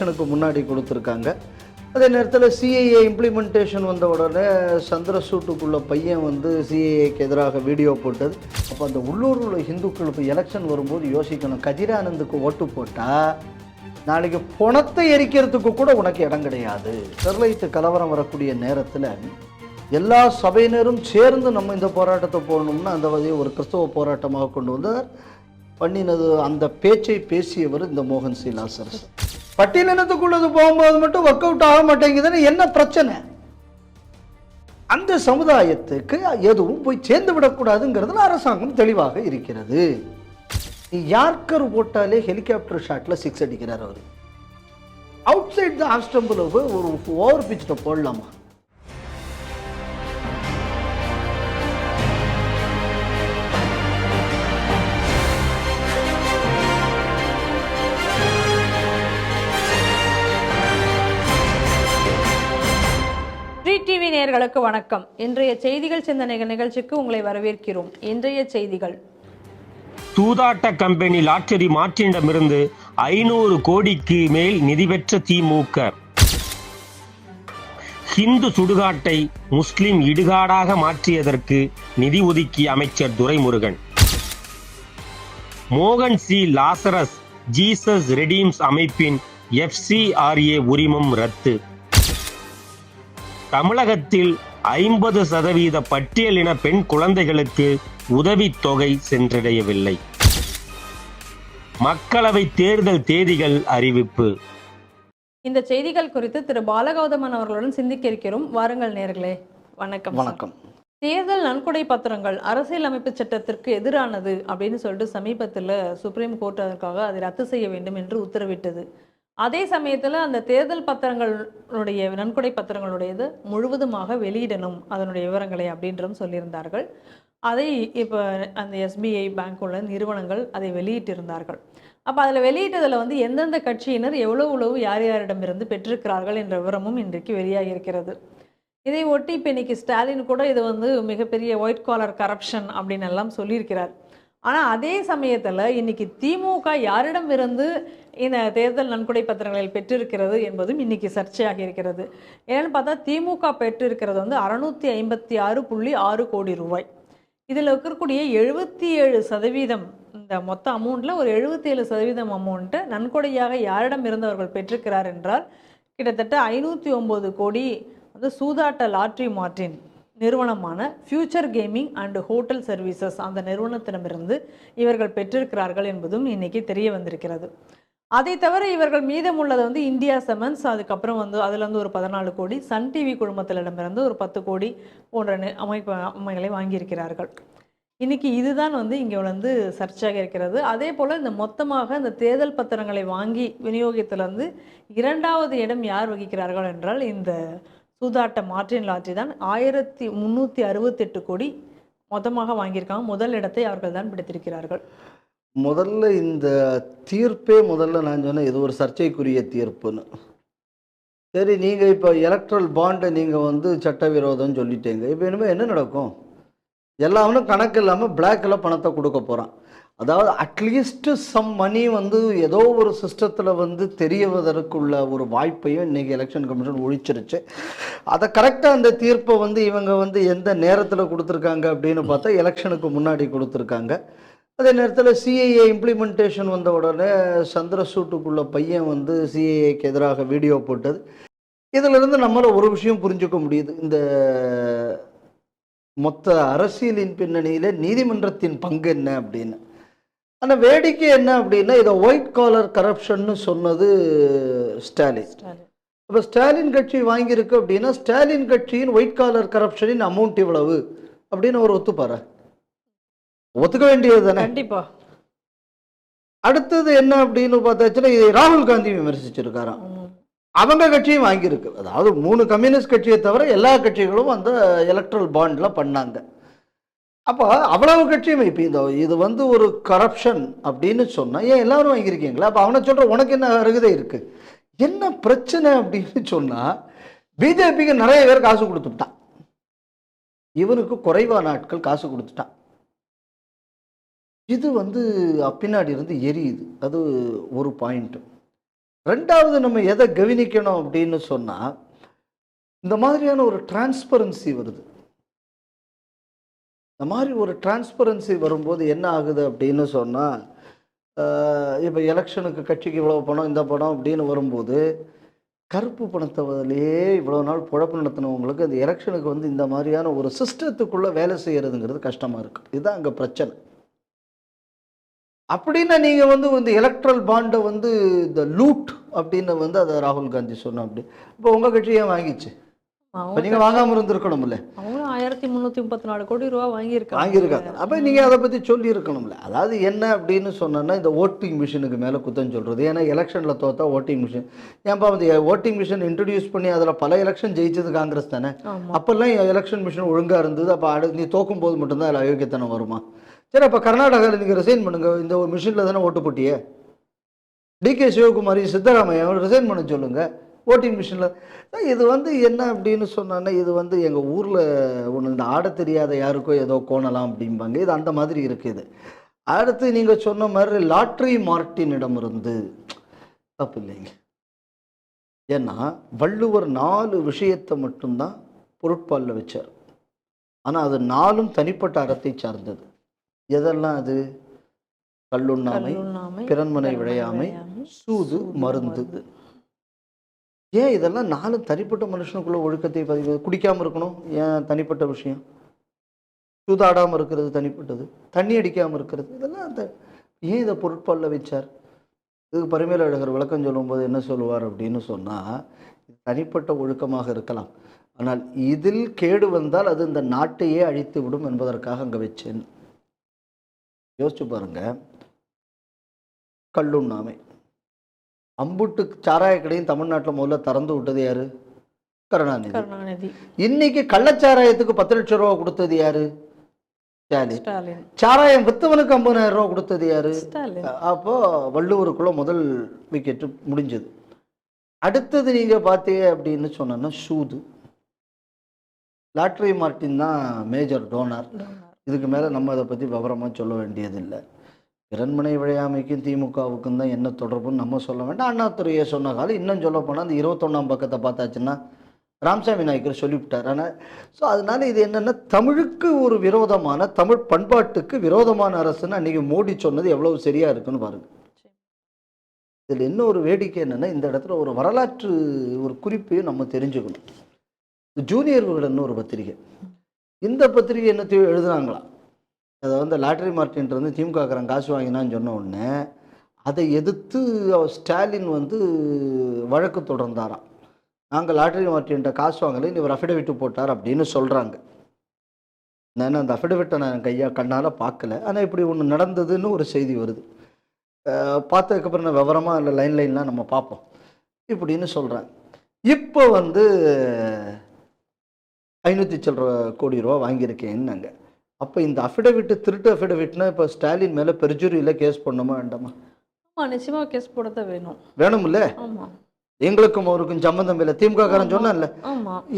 எலெக்ஷனுக்கு முன்னாடி கொடுத்துருக்காங்க. அதே நேரத்தில் சிஏஏ இம்ப்ளிமெண்டேஷன் வந்த உடனே சந்திரசூட்டுக்குள்ள பையன் வந்து சிஏஏக்கு எதிராக வீடியோ போட்டது. அப்போ அந்த உள்ளூரில் உள்ள ஹிந்துக்கள் இப்போ எலெக்ஷன் வரும்போது யோசிக்கணும், கதிரானந்துக்கு ஓட்டு போட்டால் நாளைக்கு பணத்தை எரிக்கிறதுக்கு கூட உனக்கு இடம் கிடையாது. ஸ்டெர்லைட் கலவரம் வரக்கூடிய நேரத்தில் எல்லா சபையினரும் சேர்ந்து நம்ம இந்த போராட்டத்தை போடணும்னா அந்த வகையை ஒரு கிறிஸ்தவ போராட்டமாக கொண்டு வந்தார். பண்ணினது அந்த பேச்சை பேசியவர் இந்த மோகன் சி லாசரஸ். பட்டியலினத்துக்குள்ளது போகும்போது மட்டும் ஒர்க் அவுட் ஆக மாட்டேங்குதுன்னு என்ன பிரச்சனை? அந்த சமுதாயத்துக்கு எதுவும் போய் சேர்ந்து விடக்கூடாதுங்கிறதுல அரசாங்கம் தெளிவாக இருக்கிறது. யார்கர் போட்டாலே ஹெலிகாப்டர் ஷாட்ல 6 அடிக்கிறார் அவர். அவுட் சைட் த ஆஃப் ஸ்டம்பில் ஒரு ஓவர் பிச்சிட்ட போடலாமா? டிவி நேயர்களுக்கு வணக்கம். இன்றைய செய்திகள் சிந்தனைகள் நிகழ்ச்சிக்கு உங்களை வரவேற்கிறோம். இன்றைய செய்திகள்: சூதாட்ட கம்பெனி லாட்டரி மார்ட்டினிடமிருந்து 500 கோடிக்கு மேல் நிதி பெற்ற திமுக. ஹிந்து சுடுகாட்டை முஸ்லிம் இடுகாடாக மாற்றியதற்கு நிதி ஒதுக்கிய அமைச்சர் துரைமுருகன். மோகன் சி லாசரஸ் ஜீசஸ் ரெடீம்ஸ் அமைப்பின் FCRA உரிமம் ரத்து. தமிழகத்தில் 50% பட்டியலின பெண் குழந்தைகளுக்கு உதவித்தொகை சென்றடையவில்லை. மக்களவை தேர்தல் தேதிகள் அறிவிப்பு. இந்த செய்திகள் குறித்து திரு பாலகௌதமன் அவர்களுடன் சிந்திக்க இருக்கிறோம். வாருங்கள் நேயர்களே. வணக்கம். வணக்கம். தேர்தல் நன்கொடை பத்திரங்கள் அரசியலமைப்பு சட்டத்திற்கு எதிரானது அப்படின்னு சொல்லிட்டு சமீபத்தில் சுப்ரீம் கோர்ட் அதற்காக அதை ரத்து செய்ய வேண்டும் என்று உத்தரவிட்டது. அதே சமயத்தில் அந்த தேர்தல் பத்திரங்களுடைய நன்கொடை பத்திரங்களுடையது முழுவதுமாக வெளியிடணும் அதனுடைய விவரங்களை அப்படின்றும் சொல்லியிருந்தார்கள். அதை இப்போ அந்த SBI பேங்க் உள்ள நிறுவனங்கள் அதை வெளியிட்டிருந்தார்கள். அப்போ அதில் வெளியிட்டதில் வந்து எந்தெந்த கட்சியினர் எவ்வளவு யார் யாரிடமிருந்து பெற்றிருக்கிறார்கள் என்ற விவரமும் இன்றைக்கு வெளியாகி இருக்கிறது. இதை ஒட்டி இப்போ இன்னைக்கு ஸ்டாலின் கூட இது வந்து மிகப்பெரிய ஒயிட் காலர் கரப்ஷன் அப்படின்னு எல்லாம் சொல்லியிருக்கிறார். ஆனால் அதே சமயத்தில் இன்னைக்கு திமுக யாரிடமிருந்து இந்த தேர்தல் நன்கொடை பத்திரங்களில் பெற்றிருக்கிறது என்பதும் இன்னைக்கு சர்ச்சையாக இருக்கிறது. ஏன்னு பார்த்தா திமுக பெற்றிருக்கிறது வந்து 656.6 கோடி ரூபாய். இதில் இருக்கக்கூடிய 77% இந்த மொத்த அமௌண்ட்டில் ஒரு 77% அமௌண்ட்டை நன்கொடையாக யாரிடம் இருந்தவர்கள் பெற்றிருக்கிறார் என்றால் கிட்டத்தட்ட 509 கோடி வந்து சூதாட்ட லாட்ரி மார்ட்டின் நிறுவனமான future gaming and hotel services அந்த நிறுவனத்திடமிருந்து இவர்கள் பெற்றிருக்கிறார்கள் என்பதும் இன்னைக்கு தெரிய வந்திருக்கிறது. அதை தவிர இவர்கள் மீதமுள்ளது வந்து இந்தியா செமன்ஸ், அதுக்கப்புறம் வந்து அதில் வந்து ஒரு 14 கோடி, சன் டிவி குழுமத்திலிடமிருந்து ஒரு 10 கோடி போன்ற அமைப்புகளை வாங்கியிருக்கிறார்கள். இன்னைக்கு இதுதான் வந்து இங்கே வந்து சர்ச்சையாக இருக்கிறது. அதே போல் இந்த மொத்தமாக இந்த தேர்தல் பத்திரங்களை வாங்கி விநியோகத்தில் வந்து 2வது இடம் யார் வகிக்கிறார்கள் என்றால் இந்த சூதாட்ட மார்ட்டின் லாட்ரி தான். 1368 கோடி மொத்தமாக வாங்கியிருக்காங்க. முதல் இடத்தை அவர்கள் தான் பிடித்திருக்கிறார்கள். முதல்ல இந்த தீர்ப்பே நான் சொன்னேன் இது ஒரு சர்ச்சைக்குரிய தீர்ப்புன்னு. சரி, நீங்கள் இப்போ எலக்ட்ரல் பாண்டை நீங்கள் வந்து சட்டவிரோதம்னு சொல்லிட்டீங்க. இப்போ இனிமேல் என்ன நடக்கும்? எல்லாமே கணக்கு இல்லாமல் பிளாக்கில் பணத்தை கொடுக்க போகிறான். அதாவது அட்லீஸ்ட் சம் மணி வந்து ஏதோ ஒரு சிஸ்டத்தில் வந்து தெரியவதற்குள்ள ஒரு வாய்ப்பையும் இன்றைக்கி எலெக்ஷன் கமிஷன் ஒழிச்சிருச்சு. அதை கரெக்டாக அந்த தீர்ப்பை வந்து இவங்க வந்து எந்த நேரத்தில் கொடுத்துருக்காங்க அப்படின்னு பார்த்தா எலெக்ஷனுக்கு முன்னாடி கொடுத்துருக்காங்க. அதே நேரத்தில் சிஏஏ இம்ப்ளிமெண்டேஷன் வந்த உடனே சந்திரசூட்டுக்குள்ள பையன் வந்து சிஏஏக்கு எதிராக வீடியோ போட்டது. இதிலிருந்து நம்மளால் ஒரு விஷயம் புரிஞ்சுக்க முடியுது, இந்த மொத்த அரசியலின் பின்னணியில் நீதிமன்றத்தின் பங்கு என்ன அப்படின்னு. ஆனால் வேடிக்கை என்ன அப்படின்னா இதை ஒயிட் காலர் கரப்ஷன்னு சொன்னது ஸ்டாலின். இப்போ ஸ்டாலின் கட்சி வாங்கியிருக்கு அப்படின்னா ஸ்டாலின் கட்சியின் ஒயிட் காலர் கரப்ஷனின் அமௌண்ட் இவ்வளவு அப்படின்னு அவர் ஒத்துப்பாரா? ஒத்துக்க வேண்டியது தானே. கண்டிப்பா. அடுத்தது என்ன அப்படின்னு பார்த்தாச்சுன்னா இதை ராகுல் காந்தி விமர்சிச்சிருக்காராம். அவங்க கட்சியும் வாங்கியிருக்கு. அதாவது 3 கம்யூனிஸ்ட் கட்சியை தவிர எல்லா கட்சிகளும் அந்த எலக்ட்ரல் பாண்டில் பண்ணாங்க. அப்போ அவ்வளவு கட்சியும் இப்போ இது வந்து ஒரு கரப்ஷன் அப்படின்னு சொன்னால் ஏன் எல்லாரும் வாங்கியிருக்கீங்களா? அப்போ அவனை சொல்கிற உனக்கு என்ன அருகதை இருக்குது? என்ன பிரச்சனை அப்படின்னு சொன்னால் பிஜேபிக்கு நிறைய பேர் காசு கொடுத்துட்டான், இவனுக்கு குறைவான நாட்கள் காசு கொடுத்துட்டான். இது வந்து பின்னாடி இருந்து எரியுது. அது ஒரு பாயிண்ட். ரெண்டாவது நம்ம எதை கவனிக்கணும் அப்படின்னு சொன்னால், இந்த மாதிரியான ஒரு டிரான்ஸ்பரன்சி வருது. இந்த மாதிரி ஒரு டிரான்ஸ்பரன்சி வரும்போது என்ன ஆகுது அப்படின்னு சொன்னால், இப்போ எலெக்ஷனுக்கு கட்சிக்கு இவ்வளோ பணம், இந்த பணம் அப்படின்னு வரும்போது, கருப்பு பணத்திலேயே இவ்வளோ நாள் பொழப்பு நடத்தினவங்களுக்கு அந்த எலெக்ஷனுக்கு வந்து இந்த மாதிரியான ஒரு சிஸ்டத்துக்குள்ளே வேலை செய்கிறதுங்கிறது கஷ்டமாக இருக்குது. இதுதான் அங்கே பிரச்சனை. அப்படின்னா நீங்கள் வந்து இந்த எலக்ட்ரல் பாண்டை வந்து இந்த லூட் அப்படின்னு வந்து அதை ராகுல் காந்தி சொன்னோம். அப்படி இப்போ உங்கள் கட்சி ஏன் வாங்கிச்சு? இப்போ நீங்கள் வாங்காமல் இருந்திருக்கணும்ல. அவங்களும் 1334 கோடி ரூபா வாங்கியிருக்காங்க. அப்போ நீங்கள் அதை பற்றி சொல்லி இருக்கணும்ல. அதாவது என்ன அப்படின்னு சொன்னோன்னா, இந்த ஓட்டிங் மிஷினுக்கு மேலே குத்தம் சொல்கிறது. ஏன்னா எலெக்ஷனில் தோற்றா ஓட்டிங் மிஷின், ஏன்ப்பா வந்து ஓட்டிங் மிஷின் இன்ட்ரடியூஸ் பண்ணி அதில் பல எலெக்ஷன் ஜெயிச்சது காங்கிரஸ் தானே. அப்போல்லாம் எலெக்ஷன் மிஷின் ஒழுங்காக இருந்தது. அப்போ நீ தோக்கும் போது மட்டும்தான் அதில் அயோக்கியத்தனம் வருமா? சரி, அப்போ கர்நாடகாவில் நீங்கள் ரிசைன் பண்ணுங்கள். இந்த ஒரு மிஷினில் தானே ஓட்டு போட்டியே. டிகே சிவகுமாரி, சித்தராமையா ரிசைன் பண்ண சொல்லுங்கள் ஓட்டிங் மிஷினில். இது வந்து என்ன அப்படின்னு சொன்னான்னா, இது வந்து எங்கள் ஊரில் ஒன்று இந்த ஆட தெரியாத யாருக்கோ ஏதோ கோணலாம் அப்படிம்பாங்க. இது அந்த மாதிரி இருக்குது. அடுத்து நீங்கள் சொன்ன மாதிரி லாட்ரி மார்ட்டினிடமிருந்து தப்பு இல்லைங்க. ஏன்னா வள்ளுவர் 4 விஷயத்தை மட்டும்தான் பொருட்பாலில் வச்சார். ஆனால் அது 4ம் தனிப்பட்ட அறத்தை சார்ந்தது. எதெல்லாம் அது? கல்லுண்ணாமை, பிறன்மனை விழையாமை, சூது, மருந்து. ஏன் இதெல்லாம் 4 தனிப்பட்ட மனுஷனுக்குள்ள ஒழுக்கத்தை பதிவு. குடிக்காமல் இருக்கணும், ஏன் தனிப்பட்ட விஷயம். சூதாடாமல் இருக்கிறது தனிப்பட்டது. தண்ணி அடிக்காமல் இருக்கிறது, இதெல்லாம் ஏன் இதை பொருட்பாலில் வச்சார்? இதுக்கு பரிமேலழகர் விளக்கம் சொல்லும்போது என்ன சொல்லுவார் அப்படின்னு சொன்னால், இது தனிப்பட்ட ஒழுக்கமாக இருக்கலாம், ஆனால் இதில் கேடு வந்தால் அது இந்த நாட்டையே அழித்து விடும் என்பதற்காக அங்கே வச்சேன். யோசிச்சு பாருங்க. கல்லுண்ணாமை, அம்புட்டு சாராய கடையும் தமிழ்நாட்டில் முதல்ல திறந்து விட்டது யாரு? கருணாநிதி. இன்னைக்கு கள்ளச்சாராயத்துக்கு 10 லட்சம் ரூபா கொடுத்தது யாரு? ஸ்டாலின். சாராயம் வித்தவனுக்கு 50,000 ரூபா கொடுத்தது யாரு? அப்போ வள்ளுவருக்குள்ள முதல் விக்கெட்டு முடிஞ்சது. அடுத்தது நீங்க பார்த்தீங்க அப்படின்னு சொன்னா சூது. லாட்ரி மார்ட்டின் தான் மேஜர் டோனார். இதுக்கு மேலே நம்ம அதை பற்றி விவரமாக சொல்ல வேண்டியதில்லை. பிறன்மனை விழையாமைக்கும் திமுகவுக்கும் தான் என்ன தொடர்புன்னு நம்ம சொல்ல வேண்டாம். அண்ணாதுரையை சொன்ன காலம் இன்னும் சொல்ல போனால் அந்த 21ஆம் பக்கத்தை பார்த்தாச்சுன்னா ராமசாமி நாயக்கர் சொல்லிவிட்டார். ஆனால் ஸோ அதனால இது என்னென்னா, தமிழுக்கு ஒரு விரோதமான, தமிழ் பண்பாட்டுக்கு விரோதமான அரசுன்னு அன்றைக்கி மோடி சொன்னது எவ்வளவு சரியாக இருக்குன்னு பாருங்கள். இதில் என்ன ஒரு வேடிக்கை என்னென்னா, இந்த இடத்துல ஒரு வரலாற்று ஒரு குறிப்பையும் நம்ம தெரிஞ்சுக்கணும். ஜூனியர் விகடன்னு ஒரு பத்திரிகை, இந்த பத்திரிகை என்னத்தையும் எழுதுனாங்களாம். அதை வந்து லாட்ரி மார்ட்டின்ட்டு வந்து திமுகக்காரன் காசு வாங்கினான்னு சொன்ன உடனே அதை எதிர்த்து ஸ்டாலின் வந்து வழக்கு தொடர்ந்தாராம். நாங்கள் லாட்ரி மார்ட்டின்ட்ட காசு வாங்கலை, இவர் அஃபிடவிட்டு போட்டார் அப்படின்னு சொல்கிறாங்க. நான் அந்த அஃபிடவிட்டை நான் கண்ணால் பார்க்கல, ஆனால் இப்படி ஒன்று நடந்ததுன்னு ஒரு செய்தி வருது. பார்த்ததுக்கப்புறம் நான் விவரமாக இல்லை லைன்லாம் நம்ம பார்ப்போம் இப்படின்னு சொல்கிறாங்க. இப்போ வந்து 500 சில்லற கோடி ரூபா வாங்கியிருக்கேன்னாங்க. அப்போ இந்த அஃபிடவிட்டு திருட்டு அஃபிடவிட்னா இப்போ ஸ்டாலின் மேலே பெர்ஜுரியில் கேஸ் பண்ணணுமா வேண்டாமா? நிச்சயமாக கேஸ் போடத்தான் வேணும்ல. எங்களுக்கும் அவருக்கும் சம்பந்தம் இல்லை, திமுக காரன் சொன்னான்ல.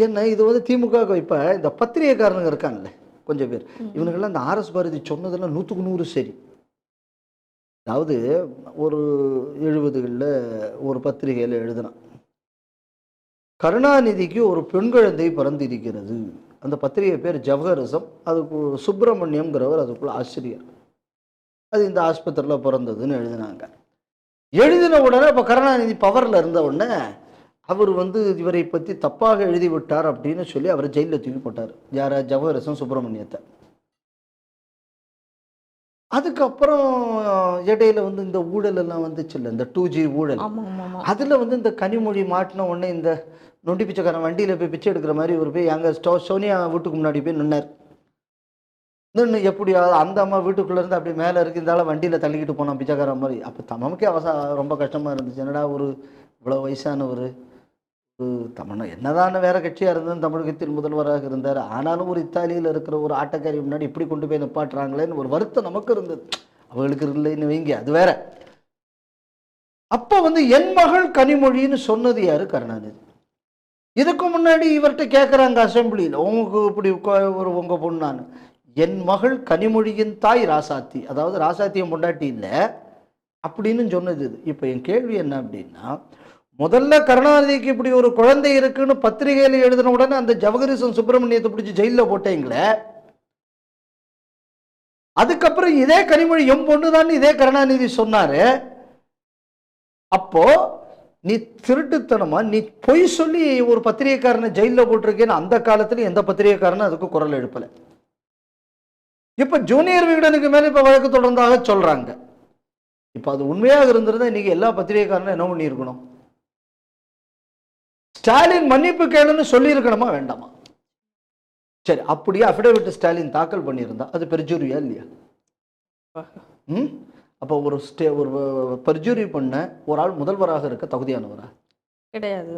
என்ன இது வந்து திமுக இப்போ இந்த பத்திரிகைக்காரனுங்க இருக்கான்ல கொஞ்சம் பேர், இவனுக்கெல்லாம் இந்த RS பாரதி சொன்னதெல்லாம் 100க்கு 100 சரி. அதாவது ஒரு 70களில் ஒரு பத்திரிகையில் எழுதினான், கருணாநிதிக்கு ஒரு பெண் குழந்தை பிறந்திருக்கிறது. அந்த பத்திரிகை பேர் ஜவஹரிசம். அதுக்கு சுப்பிரமணியம்ங்கிறவர் அதுக்குள்ள ஆசிரியர். அது இந்த ஆஸ்பத்திரியில் பிறந்ததுன்னு எழுதினாங்க. எழுதின உடனே இப்போ கருணாநிதி பவரில் இருந்த உடனே அவர் வந்து இவரை பற்றி தப்பாக எழுதி விட்டார் அப்படின்னு சொல்லி அவர் ஜெயிலில் தூக்கி போட்டார். யார? ஜவஹரிசம் சுப்பிரமணியத்தை. அதுக்கப்புறம் இடையில வந்து இந்த ஊழல் எல்லாம் வந்துச்சு இல்லை, இந்த 2G ஊழல். அதில் வந்து இந்த கனிமொழி மாட்டின உடனே இந்த நொண்டி பிச்சைக்காரன் வண்டியில் போய் பிச்சை எடுக்கிற மாதிரி ஒரு போய் எங்கள் சோனியா வீட்டுக்கு முன்னாடி போய் நின்னார். நின்று எப்படியா அந்த அம்மா வீட்டுக்குள்ளேருந்து அப்படி மேலே இருக்கு, இருந்தாலும் வண்டியில் தள்ளிக்கிட்டு போனான் பிச்சைக்காரன் மாதிரி. அப்போ நமக்கே ரொம்ப கஷ்டமாக இருந்துச்சு. என்னடா ஒரு இவ்வளோ வயசான ஒரு தமிழ் என்னதான வேற கட்சியாக இருந்தது, தமிழகத்தில் முதல்வராக இருந்தார், ஆனாலும் ஒரு இத்தாலியில் இருக்கிற ஒரு ஆட்டக்காரி முன்னாடி இப்படி கொண்டு போய் நிப்பாட்டுறாங்களேன்னு ஒரு வருத்தம் நமக்கு இருந்தது. அவங்களுக்கு இல்லைன்னு வைங்க, அது வேற. அப்போ வந்து என் மகள் கனிமொழின்னு சொன்னது யாரு? கருணாநிதி. இதுக்கு முன்னாடி இவர்கிட்ட கேட்குறாங்க அசம்பிளியில், உங்களுக்கு இப்படி ஒரு உங்கள் பொண்ணான்னு. என் மகள் கனிமொழியின் தாய் ராசாத்தி, அதாவது ராசாத்தியம் பொண்டாட்டி இல்லை, அப்படின்னு சொன்னது இது. இப்போ என் கேள்வி என்ன அப்படின்னா, முதல்ல கருணாநிதிக்கு இப்படி ஒரு குழந்தை இருக்குன்னு பத்திரிகையில் எழுதின உடனே அந்த ஜவஹரிசன் சுப்பிரமணியத்தை பிடிச்சி ஜெயிலில் போட்டீங்களே, அதுக்கப்புறம் இதே கனிமொழி எம் பொண்ணுதான் இதே கருணாநிதி சொன்னாரு. அப்போ நீ திருட்டுத்தனமா நீ பொய் சொல்லி ஒரு பத்திரிகைக்காரனை ஜெயிலில் போட்டிருக்கேன்னு அந்த காலத்துல எந்த பத்திரிகைக்காரனும் அதுக்கு குரல் எழுப்பல. இப்ப ஜூனியர் விகடனுக்கு மேல இப்ப வழக்கு தொடர்ந்தாக சொல்றாங்க. இப்ப அது உண்மையாக இருந்திருந்தா இன்னைக்கு எல்லா பத்திரிகைக்காரனும் என்ன பண்ணியிருக்கணும்? ஸ்டாலின் மன்னிப்பு கேளுன்னு சொல்லி இருக்கணுமா வேண்டாமா? சரி, அப்படியே அபிடவிட் ஸ்டாலின் தாக்கல் பண்ணியிருந்தா அது பெர்ஜூரியா இல்லையா? அப்போ ஒரு பெர்ஜூரி பண்ண ஒரு ஆள் முதல்வராக இருக்க தகுதியானவரா? கிடையாது.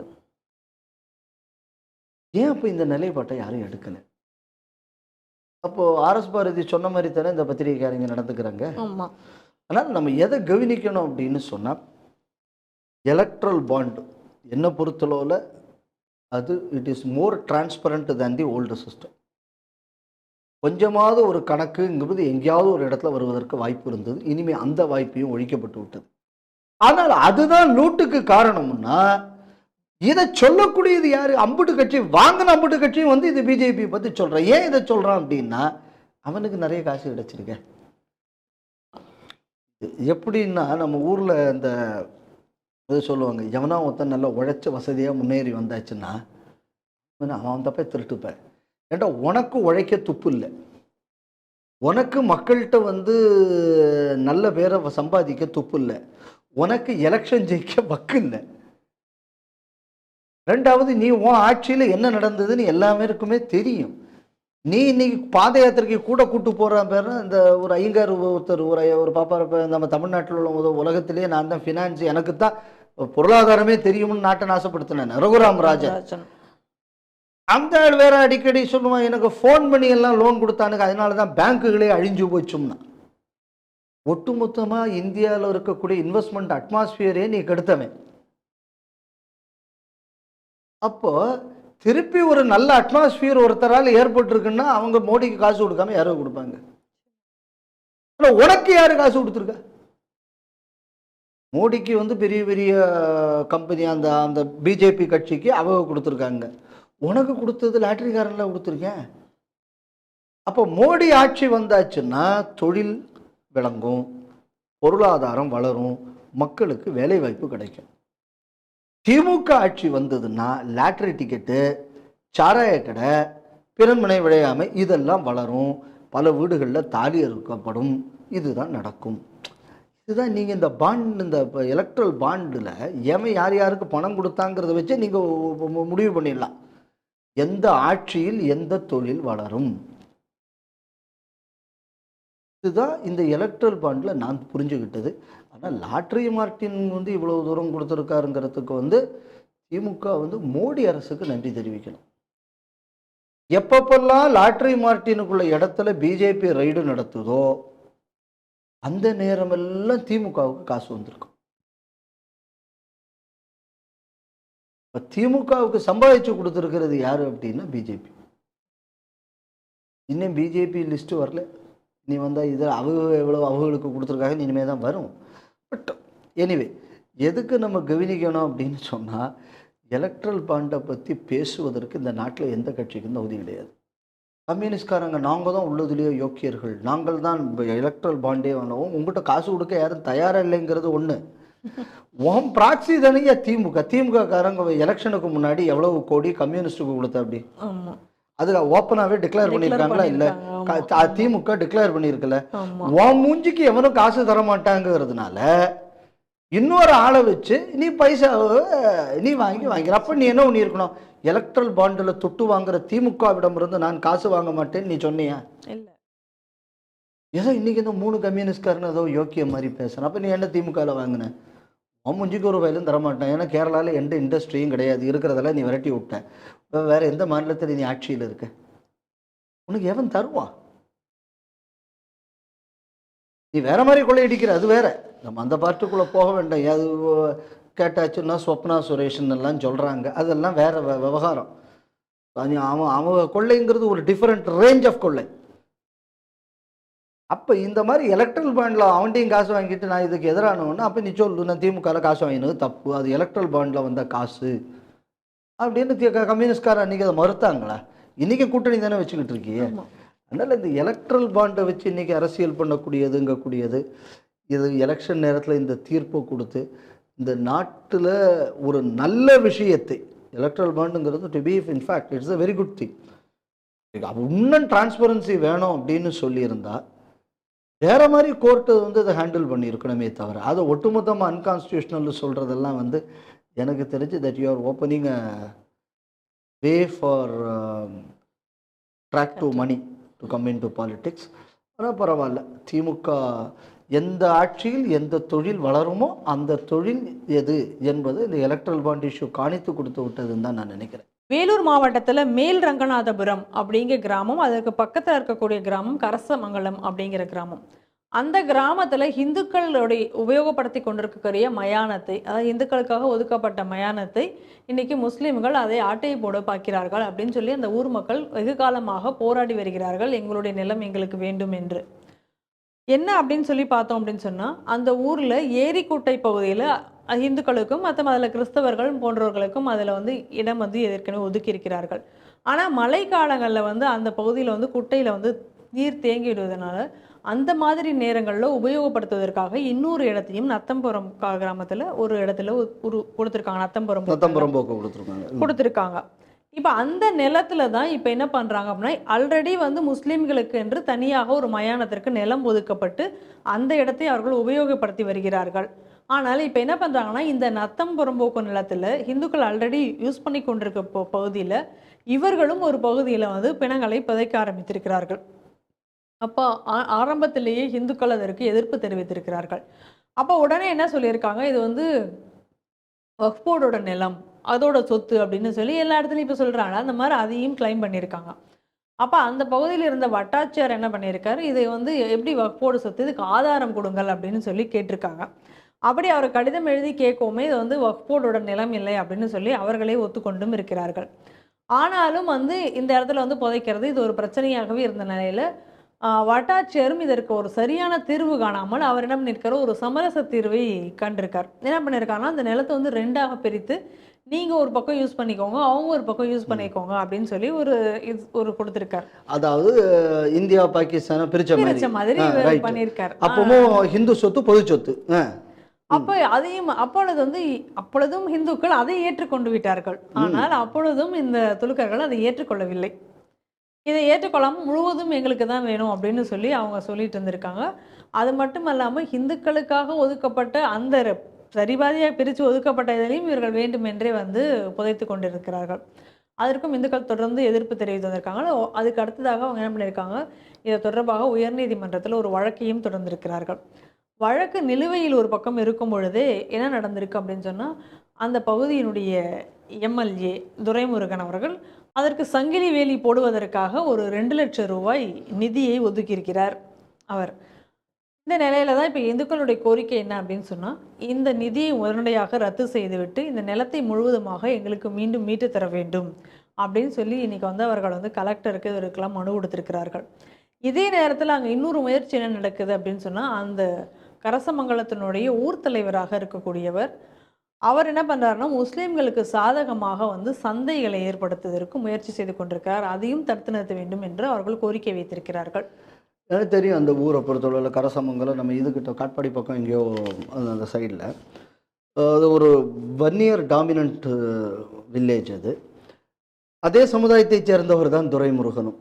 ஏன் அப்போ இந்த நிலைப்பாட்டை யாரும் எடுக்கல? அப்போ ஆர்எஸ் பாரதி சொன்ன மாதிரி தானே இந்த பத்திரிகைக்காரங்க நடந்துக்கிறாங்க. ஆனால் நம்ம எதை கவனிக்கணும் அப்படின்னு சொன்னா, எலக்ட்ரல் பாண்ட் என்ன பொறுத்தளவில் அது it is more transparent than the old system. கொஞ்சமாவது ஒரு கணக்குங்கிறது எங்கேயாவது ஒரு இடத்துல வருவதற்கு வாய்ப்பு இருந்தது. இனிமேல் அந்த வாய்ப்பையும் ஒழிக்கப்பட்டு விட்டது. ஆனால் அதுதான் லூட்டுக்கு காரணம்னா, இதை சொல்லக்கூடியது யாரு? அம்புட்டு கட்சி வாங்கின அம்புட்டு கட்சியும் வந்து இது பிஜேபி பத்தி சொல்றான். ஏன் இதை சொல்றான் அப்படின்னா, அவனுக்கு நிறைய காசு கிடைச்சிருக்க. எப்படின்னா நம்ம ஊர்ல இந்த இது சொல்லுவாங்க, எவனா ஒருத்தன் நல்லா உழைச்ச வசதியா முன்னேறி வந்தாச்சுன்னா அவன் தப்பே திருட்டுப்பேன். ஏன்டா உனக்கு உழைக்க துப்பு இல்லை, உனக்கு மக்கள்கிட்ட வந்து நல்ல பேரை சம்பாதிக்க துப்பு இல்லை, உனக்கு எலெக்ஷன் ஜெயிக்க வக்கு இல்லை. ரெண்டாவது, நீ உன் ஆட்சியில் என்ன நடந்ததுன்னு எல்லாருக்குமே தெரியும். நீ இன்னைக்கு பாத யாத்திரைக்கு கூட கூட்டு போற பேர் இந்த ஒரு ஐயங்கார் ஒருத்தர் ஒரு பாப்பா நம்ம தமிழ்நாட்டில் உள்ள உலகத்திலேயே நான் தான் ஃபினான்ஸ் எனக்கு தான் பொருளாதாரமே தெரியும்னு நாட்டை நாசப்படுத்தினேன், ரகுராம் ராஜன். அந்த ஆள் வேற அடிக்கடி சொல்லுவான், எனக்கு ஃபோன் பண்ணி எல்லாம் லோன் கொடுத்தானுங்க, அதனால தான் பேங்குகளே அழிஞ்சு போச்சும்னா. ஒட்டுமொத்தமாக இந்தியாவில் இருக்கக்கூடிய இன்வெஸ்ட்மெண்ட் அட்மாஸ்பியரே நீ கெடுத்தவன். அப்போ திருப்பி ஒரு நல்ல அட்மாஸ்பியர் ஒருத்தரால் ஏற்பட்டிருக்குன்னா அவங்க மோடிக்கு காசு கொடுக்காம யாரோ கொடுப்பாங்க. உனக்கு யாரு காசு கொடுத்துருக்க? மோடிக்கு வந்து பெரிய பெரிய கம்பெனி அந்த அந்த பிஜேபி கட்சிக்கு அவங்க கொடுத்துருக்காங்க. உனக்கு கொடுத்தது லாட்டரிக்காரன்ல கொடுத்துருக்கேன். அப்போ மோடி ஆட்சி வந்தாச்சுன்னா தொழில் விளங்கும், பொருளாதாரம் வளரும், மக்களுக்கு வேலை வாய்ப்பு கிடைக்கும். திமுக ஆட்சி வந்ததுன்னா லாட்டரி டிக்கெட்டு, சாராய கடை, பிறன்மனை விளையாமை இதெல்லாம் வளரும், பல வீடுகளில் தாலி அறுக்கப்படும், இதுதான் நடக்கும். இதுதான் நீங்கள் இந்த பாண்ட், இந்த எலக்ட்ரல் பாண்டில் ஏன் யார் யாருக்கு பணம் கொடுத்தாங்கிறத வச்சு நீங்கள் முடிவு பண்ணிடலாம் எந்த ஆட்சியில் எந்த தொழில் வளரும். இதுதான் இந்த எலக்ட்ரல் பாண்டில் நான் புரிஞ்சுக்கிட்டது. ஆனால் லாட்ரி மார்ட்டின் வந்து இவ்வளவு தூரம் கொடுத்துருக்காருங்கிறதுக்கு வந்து திமுக வந்து மோடி அரசுக்கு நன்றி தெரிவிக்கணும். எப்பப்பெல்லாம் லாட்ரி மார்ட்டினுக்குள்ள இடத்துல பிஜேபி ரைடு நடத்துதோ அந்த நேரமெல்லாம் திமுகவுக்கு காசு வந்திருக்கும். திமுகவுக்கு சம்பாதிச்சு கொடுத்துருக்கிறது யாரு அப்படின்னா பிஜேபி. இன்னும் பிஜேபி லிஸ்ட் வரல. நீ வந்தால் இதை எவ்வளோ அவங்களுக்கு கொடுத்துருக்காங்க இனிமேல் தான் வரும். பட் எனிவே, எதுக்கு நம்ம கவனிக்கணும் அப்படின்னு சொன்னால், எலக்ட்ரல் பாண்டை பற்றி பேசுவதற்கு இந்த நாட்டில் எந்த கட்சிக்கும் தகுதி கிடையாது. கம்யூனிஸ்ட்காரங்க நாங்கள் தான் உள்ளதுலேயே யோக்கியர்கள், நாங்கள் தான் எலக்ட்ரல் பாண்டே வாங்குவோம், உங்கள்கிட்ட காசு கொடுக்க யாரும் தயாராக இல்லைங்கிறது ஒன்று. உன் ப்ராக்சி தானே திமுக காரங்க எலெக்ஷனுக்கு முன்னாடி எவ்வளவு கோடி கம்யூனிஸ்டுக்கு கொடுத்த அப்படி அதுல ஓப்பனாவே டிக்ளேர் பண்ணிருக்காங்களா? இல்ல, திமுக டிக்ளேர் பண்ணிருக்கல. உன் மூஞ்சிக்கு எவனும் காசு தர மாட்டாங்கிறதுனால இன்னொரு ஆளை வச்சு நீ பைசா நீ வாங்கிற. அப்ப நீ என்ன பண்ணிருக்கணும்? எலக்ட்ரல் பாண்டுல தொட்டு வாங்குற திமுகவிடம் இருந்து நான் காசு வாங்க மாட்டேன்னு நீ சொன்னியா? இல்ல. ஏதோ இன்னைக்கு இந்த 3 கம்யூனிஸ்ட்காரன்னு ஏதோ யோக்கிய மாதிரி பேசுறேன். அப்ப நீ என்ன திமுகல வாங்கின? உன் மூஞ்சிக்கு ஒரு வயலும் தரமாட்டேன். ஏன்னா கேரளாவில் எந்த இண்டஸ்ட்ரியும் கிடையாது, இருக்கிறதெல்லாம் நீ விரட்டி விட்ட. வேற எந்த மாநிலத்தில் நீ ஆட்சியில் இருக்க? உனக்கு எவன் தருவான்? நீ வேற மாதிரி கொள்ளையடிக்கிற, அது வேற. நம்ம அந்த பார்ட்டுக்குள்ள போக வேண்டாம். அது கேட்டாச்சுன்னா ஸ்வப்னா சுரேஷன் எல்லாம் சொல்றாங்க, அதெல்லாம் வேற விவகாரம். அவங்க கொள்ளைங்கிறது ஒரு டிஃபரெண்ட் ரேஞ்ச் ஆஃப் கொள்ளை. அப்போ இந்த மாதிரி எலக்ட்ரல் பாண்டில் அவன்கிட்டையும் காசு வாங்கிட்டு நான் இதுக்கு எதிரானவொன்னு, அப்போ நீ சொல்லு நான் திமுகவில் காசு வாங்கினது தப்பு, அது எலக்ட்ரல் பாண்டில் வந்த காசு அப்படின்னு கம்யூனிஸ்ட்காரர் அன்றைக்கி அதை மறுத்தாங்களா? இன்றைக்கி கூட்டணி தானே வச்சுக்கிட்டு இருக்கீங்க. அதனால் இந்த எலக்ட்ரல் பாண்டை வச்சு இன்றைக்கி அரசியல் பண்ணக்கூடியதுங்கக்கூடியது, இது எலெக்ஷன் நேரத்தில் இந்த தீர்ப்பை கொடுத்து இந்த நாட்டில் ஒரு நல்ல விஷயத்தை, எலக்ட்ரல் பாண்டுங்கிறது to be in fact it's a very good thing. இன்னும் டிரான்ஸ்பரன்சி வேணும் அப்படின்னு சொல்லியிருந்தா வேற மாதிரி கோர்ட்டு வந்து அதை ஹேண்டில் பண்ணியிருக்கணுமே தவிர, அதை ஒட்டுமொத்தமாக அன்கான்ஸ்டியூஷனல் சொல்கிறதெல்லாம் வந்து எனக்கு தெரிஞ்சு that you are opening a way for track to money to come in to politics. ஆனால் பரவாயில்ல, திமுக எந்த ஆட்சியில் எந்த தொழில் வளருமோ அந்த தொழில் எது என்பது இந்த எலக்ட்ரல் பாண்ட் இஷ்யூ காணித்து கொடுத்து விட்டதுன்னு தான் நான் நினைக்கிறேன். வேலூர் மாவட்டத்தில் மேல் ரங்கநாதபுரம் அப்படிங்கிற கிராமம், அதற்கு பக்கத்தில் இருக்கக்கூடிய கிராமம் கரசமங்கலம் அப்படிங்கிற கிராமம். அந்த கிராமத்தில் இந்துக்களுடைய உபயோகப்படுத்தி கொண்டிருக்கக்கூடிய மயானத்தை, அதாவது இந்துக்களுக்காக ஒதுக்கப்பட்ட மயானத்தை இன்னைக்கு முஸ்லீம்கள் அதை ஆட்டையை போட பார்க்கிறார்கள் அப்படின்னு சொல்லி அந்த ஊர் மக்கள் வெகு காலமாக போராடி வருகிறார்கள், எங்களுடைய நிலம் எங்களுக்கு வேண்டும் என்று. என்ன அப்படின்னு சொல்லி பார்த்தோம் அப்படின்னு சொன்னால், அந்த ஊரில் ஏரிக்குட்டை பகுதியில் இந்துக்களுக்கும் மற்ற அதில் கிறிஸ்தவர்கள் போன்றவர்களுக்கும் அதில் வந்து இடம் வந்து ஏற்கனவே ஒதுக்கி இருக்கிறார்கள். ஆனால் மழை காலங்களில் வந்து அந்த பகுதியில் வந்து குட்டையில் வந்து நீர் தேங்கி விடுவதனால அந்த மாதிரி நேரங்களில் உபயோகப்படுத்துவதற்காக இன்னொரு இடத்தையும் நத்தம்புரம் கிராமத்தில் ஒரு இடத்துல கொடுத்துருக்காங்க. நத்தம்புரம் கொடுத்துருக்காங்க. இப்போ அந்த நிலத்துல தான் இப்போ என்ன பண்ணுறாங்க அப்படின்னா, ஆல்ரெடி வந்து முஸ்லீம்களுக்கு என்று தனியாக ஒரு மயானத்திற்கு நிலம் ஒதுக்கப்பட்டு அந்த இடத்தை அவர்கள் உபயோகப்படுத்தி வருகிறார்கள். ஆனால் இப்போ என்ன பண்ணுறாங்கன்னா, இந்த நத்தம் புறம்போக்கு நிலத்தில் இந்துக்கள் ஆல்ரெடி யூஸ் பண்ணி கொண்டிருக்க பகுதியில் இவர்களும் ஒரு பகுதியில் வந்து பிணங்களை புதைக்க ஆரம்பித்திருக்கிறார்கள். அப்போ ஆரம்பத்திலேயே இந்துக்கள் அதற்கு எதிர்ப்பு தெரிவித்திருக்கிறார்கள். அப்போ உடனே என்ன சொல்லியிருக்காங்க, இது வந்து வக்ஃப் போர்டோட நிலம், அதோட சொத்து அப்படின்னு சொல்லி எல்லா இடத்துலையும் இப்போ சொல்கிறாங்க. அந்த மாதிரி அதையும் கிளைம் பண்ணியிருக்காங்க. அப்போ அந்த பகுதியில் இருந்த வட்டாட்சியர் என்ன பண்ணியிருக்காரு, இதை வந்து எப்படி வக்ஃப் போர்டு சொத்து, இதுக்கு ஆதாரம் கொடுங்கள் அப்படின்னு சொல்லி கேட்டிருக்காங்க. அப்படி அவர் கடிதம் எழுதி கேட்கவுமே இது வந்து வக்ஃப் போர்டோட நிலம் இல்லை அப்படின்னு சொல்லி அவர்களே ஒத்துக்கொண்டும் இருக்கிறார்கள். ஆனாலும் வந்து இந்த இடத்துல வந்து புதைக்கிறது இது ஒரு பிரச்சனையாகவே இருந்த நிலையில் வட்டாட்சியரும் இதற்கு ஒரு சரியான தீர்வு காணாமல் அவர் என்ன பண்ணியிருக்காரு, ஒரு சமரச தீர்வை கண்டிருக்கார். என்ன பண்ணியிருக்காருன்னா, அந்த நிலத்தை வந்து ரெண்டாக பிரித்து நீங்கள் ஒரு பக்கம் யூஸ் பண்ணிக்கோங்க, அவங்க ஒரு பக்கம் யூஸ் பண்ணிக்கோங்க அப்படின்னு சொல்லி ஒரு கொடுத்துருக்காரு. அதாவது இந்தியா பாகிஸ்தானை பிரிச்ச மாதிரி பண்ணியிருக்காரு. அப்பவும் ஹிந்து சொத்து பொது சொத்து. அப்போ அதையும் அப்பொழுதும் இந்துக்கள் அதை ஏற்றுக்கொண்டு விட்டார்கள். ஆனால் அப்பொழுதும் இந்த துலுக்கர்கள் அதை ஏற்றுக்கொள்ளவில்லை. இதை ஏற்றுக்கொள்ளாமல் முழுவதும் எங்களுக்கு தான் வேணும் அப்படின்னு சொல்லி அவங்க சொல்லிட்டு இருந்திருக்காங்க. அது மட்டும் இல்லாமல் இந்துக்களுக்காக ஒதுக்கப்பட்ட அந்த சரிபாதியாக பிரித்து ஒதுக்கப்பட்ட இதிலையும் இவர்கள் வேண்டுமென்றே வந்து புதைத்து கொண்டிருக்கிறார்கள். அதற்கும் இந்துக்கள் தொடர்ந்து எதிர்ப்பு தெரிவித்து வந்திருக்காங்க. அதுக்கு அடுத்ததாக அவங்க என்ன பண்ணியிருக்காங்க, இதை தொடர்பாக உயர்நீதிமன்றத்தில் ஒரு வழக்கையும் தொடர்ந்திருக்கிறார்கள். வழக்கு நிலுவையில் ஒரு பக்கம் இருக்கும் பொழுதே என்ன நடந்திருக்கு அப்படின்னு சொன்னால், அந்த பகுதியினுடைய எம்எல்ஏ துரைமுருகன் அவர்கள் அதற்கு சங்கிலி வேலி போடுவதற்காக ஒரு 2 லட்சம் ரூபாய் நிதியை ஒதுக்கியிருக்கிறார் அவர். இந்த நிலையில தான் இப்போ இந்துக்களுடைய கோரிக்கை என்ன அப்படின்னு சொன்னால், இந்த நிதியை உடனடியாக ரத்து செய்துவிட்டு இந்த நிலத்தை முழுவதுமாக எங்களுக்கு மீண்டும் மீட்டு தர வேண்டும் அப்படின்னு சொல்லி இன்னைக்கு வந்து அவர்கள் வந்து கலெக்டருக்கு இதற்கெல்லாம் மனு கொடுத்திருக்கிறார்கள். இதே நேரத்தில் அங்கே இன்னொரு முயற்சி என்ன நடக்குது அப்படின்னு சொன்னால், அந்த கரசமங்கலத்தினுடைய ஊர் தலைவராக இருக்கக்கூடியவர் அவர் என்ன பண்ணுறாருன்னா, முஸ்லீம்களுக்கு சாதகமாக வந்து சந்தைகளை ஏற்படுத்துவதற்கு முயற்சி செய்து கொண்டிருக்கிறார். அதையும் தடுத்து நிறுத்த வேண்டும் என்று அவர்கள் கோரிக்கை வைத்திருக்கிறார்கள். எனக்கு தெரியும் அந்த ஊரை பொறுத்தளவில் கரசமங்கலம் நம்ம இதுக்கிட்ட காட்பாடி பக்கம் எங்கேயோ அந்த சைடில் அது ஒரு வன்னியர் டாமினன்ட் வில்லேஜ். அது அதே சமுதாயத்தைச் சேர்ந்தவர் தான் துரைமுருகனும்.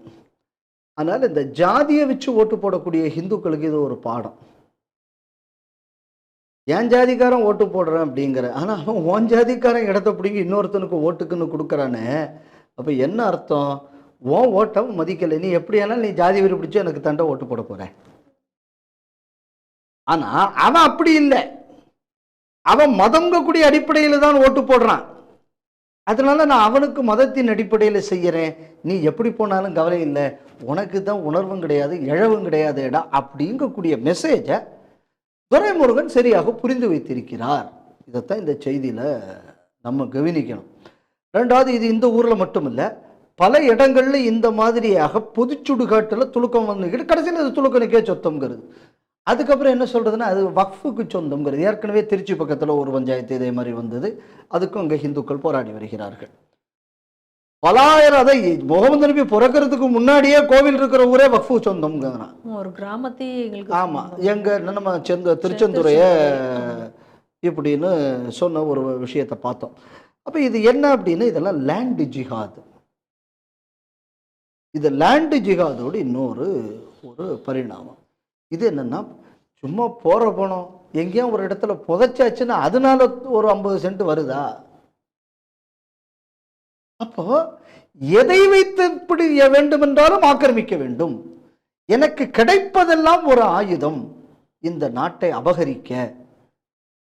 அதனால் இந்த ஜாதியை வச்சு ஓட்டு போடக்கூடிய ஹிந்துக்களுக்கு இது ஒரு பாடம். என் ஜாதிக்காரன் ஓட்டு போடுறேன் அப்படிங்கிற, ஆனால் அவன் உன் ஜாதிக்காரன் இடத்த பிடிங்கி இன்னொருத்தனுக்கு ஓட்டுக்குன்னு கொடுக்குறானே, அப்போ என்ன அர்த்தம்? உன் ஓட்டை மதிக்கலை, நீ எப்படியானாலும் நீ ஜாதி வெறி பிடிச்சி எனக்கு தண்டை ஓட்டு போட போகிறேன். ஆனால் அவன் அப்படி இல்லை, அவன் மதங்கக்கூடிய அடிப்படையில் தான் ஓட்டு போடுறான். அதனால நான் அவனுக்கு மதத்தின் அடிப்படையில் செய்கிறேன், நீ எப்படி போனாலும் கவலை இல்லை, உனக்கு தான் உணர்வும் கிடையாது இழவும் கிடையாது இடா அப்படிங்கக்கூடிய மெசேஜை துரைமுருகன் சரியாக புரிந்து வைத்திருக்கிறார். இதைத்தான் இந்த செய்தியில் நம்ம கவனிக்கணும். ரெண்டாவது, இது இந்த ஊரில் மட்டும் இல்லை, பல இடங்கள்ல இந்த மாதிரியாக பொதுச்சுடுகாட்டுல துலுக்கம் வந்துக்கிட்டு கடைசியில் அது துலுக்கனுக்கே சொத்தம்ங்கிறது. அதுக்கப்புறம் என்ன சொல்றதுன்னா அது வக்ஃபுக்கு சொந்தம்ங்கிறது. ஏற்கனவே திருச்சி பக்கத்துல ஒரு பஞ்சாயத்து இதே மாதிரி வந்தது. அதுக்கும் அங்கே இந்துக்கள் போராடி வருகிறார்கள். பலாயிரம் அதை முகமது நபி பிறக்கிறதுக்கு முன்னாடியே கோவில் இருக்கிற ஊரே வக்ஃபு சொந்தம்ங்கிறான். ஒரு கிராமத்தையே எங்களுக்கு ஆமா, எங்க நம்ம திருச்செந்துறைய இப்படின்னு சொன்ன ஒரு விஷயத்தை பார்த்தோம். அப்ப இது என்ன அப்படின்னா இதெல்லாம் லேண்ட் ஜிஹாத். இது லேண்ட் ஜிஹாதோடு இன்னொரு ஒரு பரிணாமம். இது என்னன்னா சும்மா போற போனோம் எங்கேயும் ஒரு இடத்துல புதைச்சாச்சுன்னா அதனால ஒரு 50 சென்ட் வருதா? அப்போ எதை வைத்து இப்படி வேண்டுமென்றாலும் ஆக்கிரமிக்க வேண்டும். எனக்கு கிடைப்பதெல்லாம் ஒரு ஆயுதம் இந்த நாட்டை அபகரிக்க.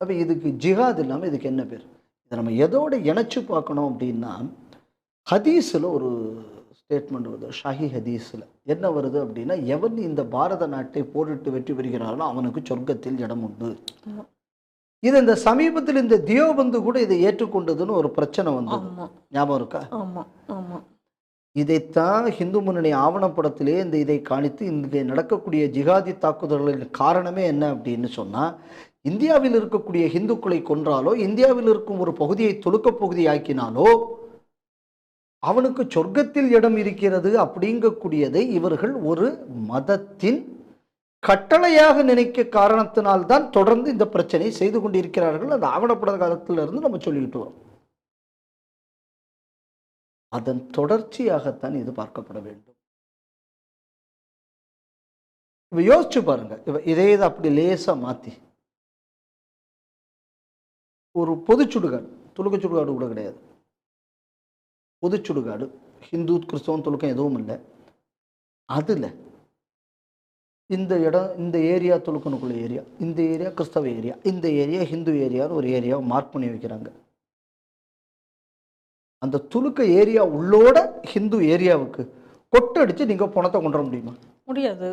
அப்ப இதுக்கு ஜிஹாத் இல்லாம இதுக்கு என்ன பேர்? இதை நம்ம எதோட இணைச்சு பார்க்கணும் அப்படின்னா ஹதீஸ்ல ஒரு ஸ்டேட்மெண்ட் வருது. ஷாஹி ஹதீஸ்ல என்ன வருது அப்படின்னா எவன் இந்த பாரத நாட்டை போரிட்டு வெற்றி பெறுகிறானோ அவனுக்கு சொர்க்கத்தில் இடம் உண்டு. இது இந்த சமீபத்தில் இந்த தியோபந்து கூட இதை ஏற்றுக்கொண்டதுன்னு ஒரு பிரச்சனை வந்தது, ஞாபகம் இருக்கா? இதைத்தான் ஹிந்து முன்னணி ஆவணப்படத்திலே இந்த இதை காணித்து இங்கே நடக்கக்கூடிய ஜிகாதி தாக்குதல்களின் காரணமே என்ன அப்படின்னு சொன்னா இந்தியாவில் இருக்கக்கூடிய ஹிந்துக்களை கொன்றாலோ இந்தியாவில் இருக்கும் ஒரு பகுதியை துலுக்க பகுதி ஆக்கினாலோ அவனுக்கு சொர்க்கத்தில் இடம் இருக்கிறது அப்படிங்கக்கூடியதை இவர்கள் ஒரு மதத்தின் கட்டளையாக நினைக்க காரணத்தினால்தான் தொடர்ந்து இந்த பிரச்சனையை செய்து கொண்டிருக்கிறார்கள். அது ஆவணப்பட காலத்திலிருந்து நம்ம சொல்லிக்கிட்டு வரோம். அதன் தொடர்ச்சியாகத்தான் இது பார்க்கப்பட வேண்டும். இப்ப யோசிச்சு பாருங்க, இதே அப்படி லேசா மாத்தி ஒரு பொது சுடுகாடு, துலுக்க சுடுகாடு கூட கிடையாது, பொது சுடுகாடு, ஹிந்து கிறிஸ்தவம் துலுக்கம் எதுவும் இல்லை, அதுல இந்த இடம் இந்த ஏரியா துலுக்கனுக்குள்ள ஏரியா, இந்த ஏரியா கிறிஸ்தவ ஏரியா, இந்த ஏரியா ஹிந்து ஏரியான்னு ஒரு ஏரியாவை மார்க் பண்ணி வைக்கிறாங்க. அந்த துலுக்க ஏரியா உள்ளோட ஹிந்து ஏரியாவுக்கு கொட்டடிச்சு நீங்க பணத்தை கொண்டு வர முடியுமா? முடியாது.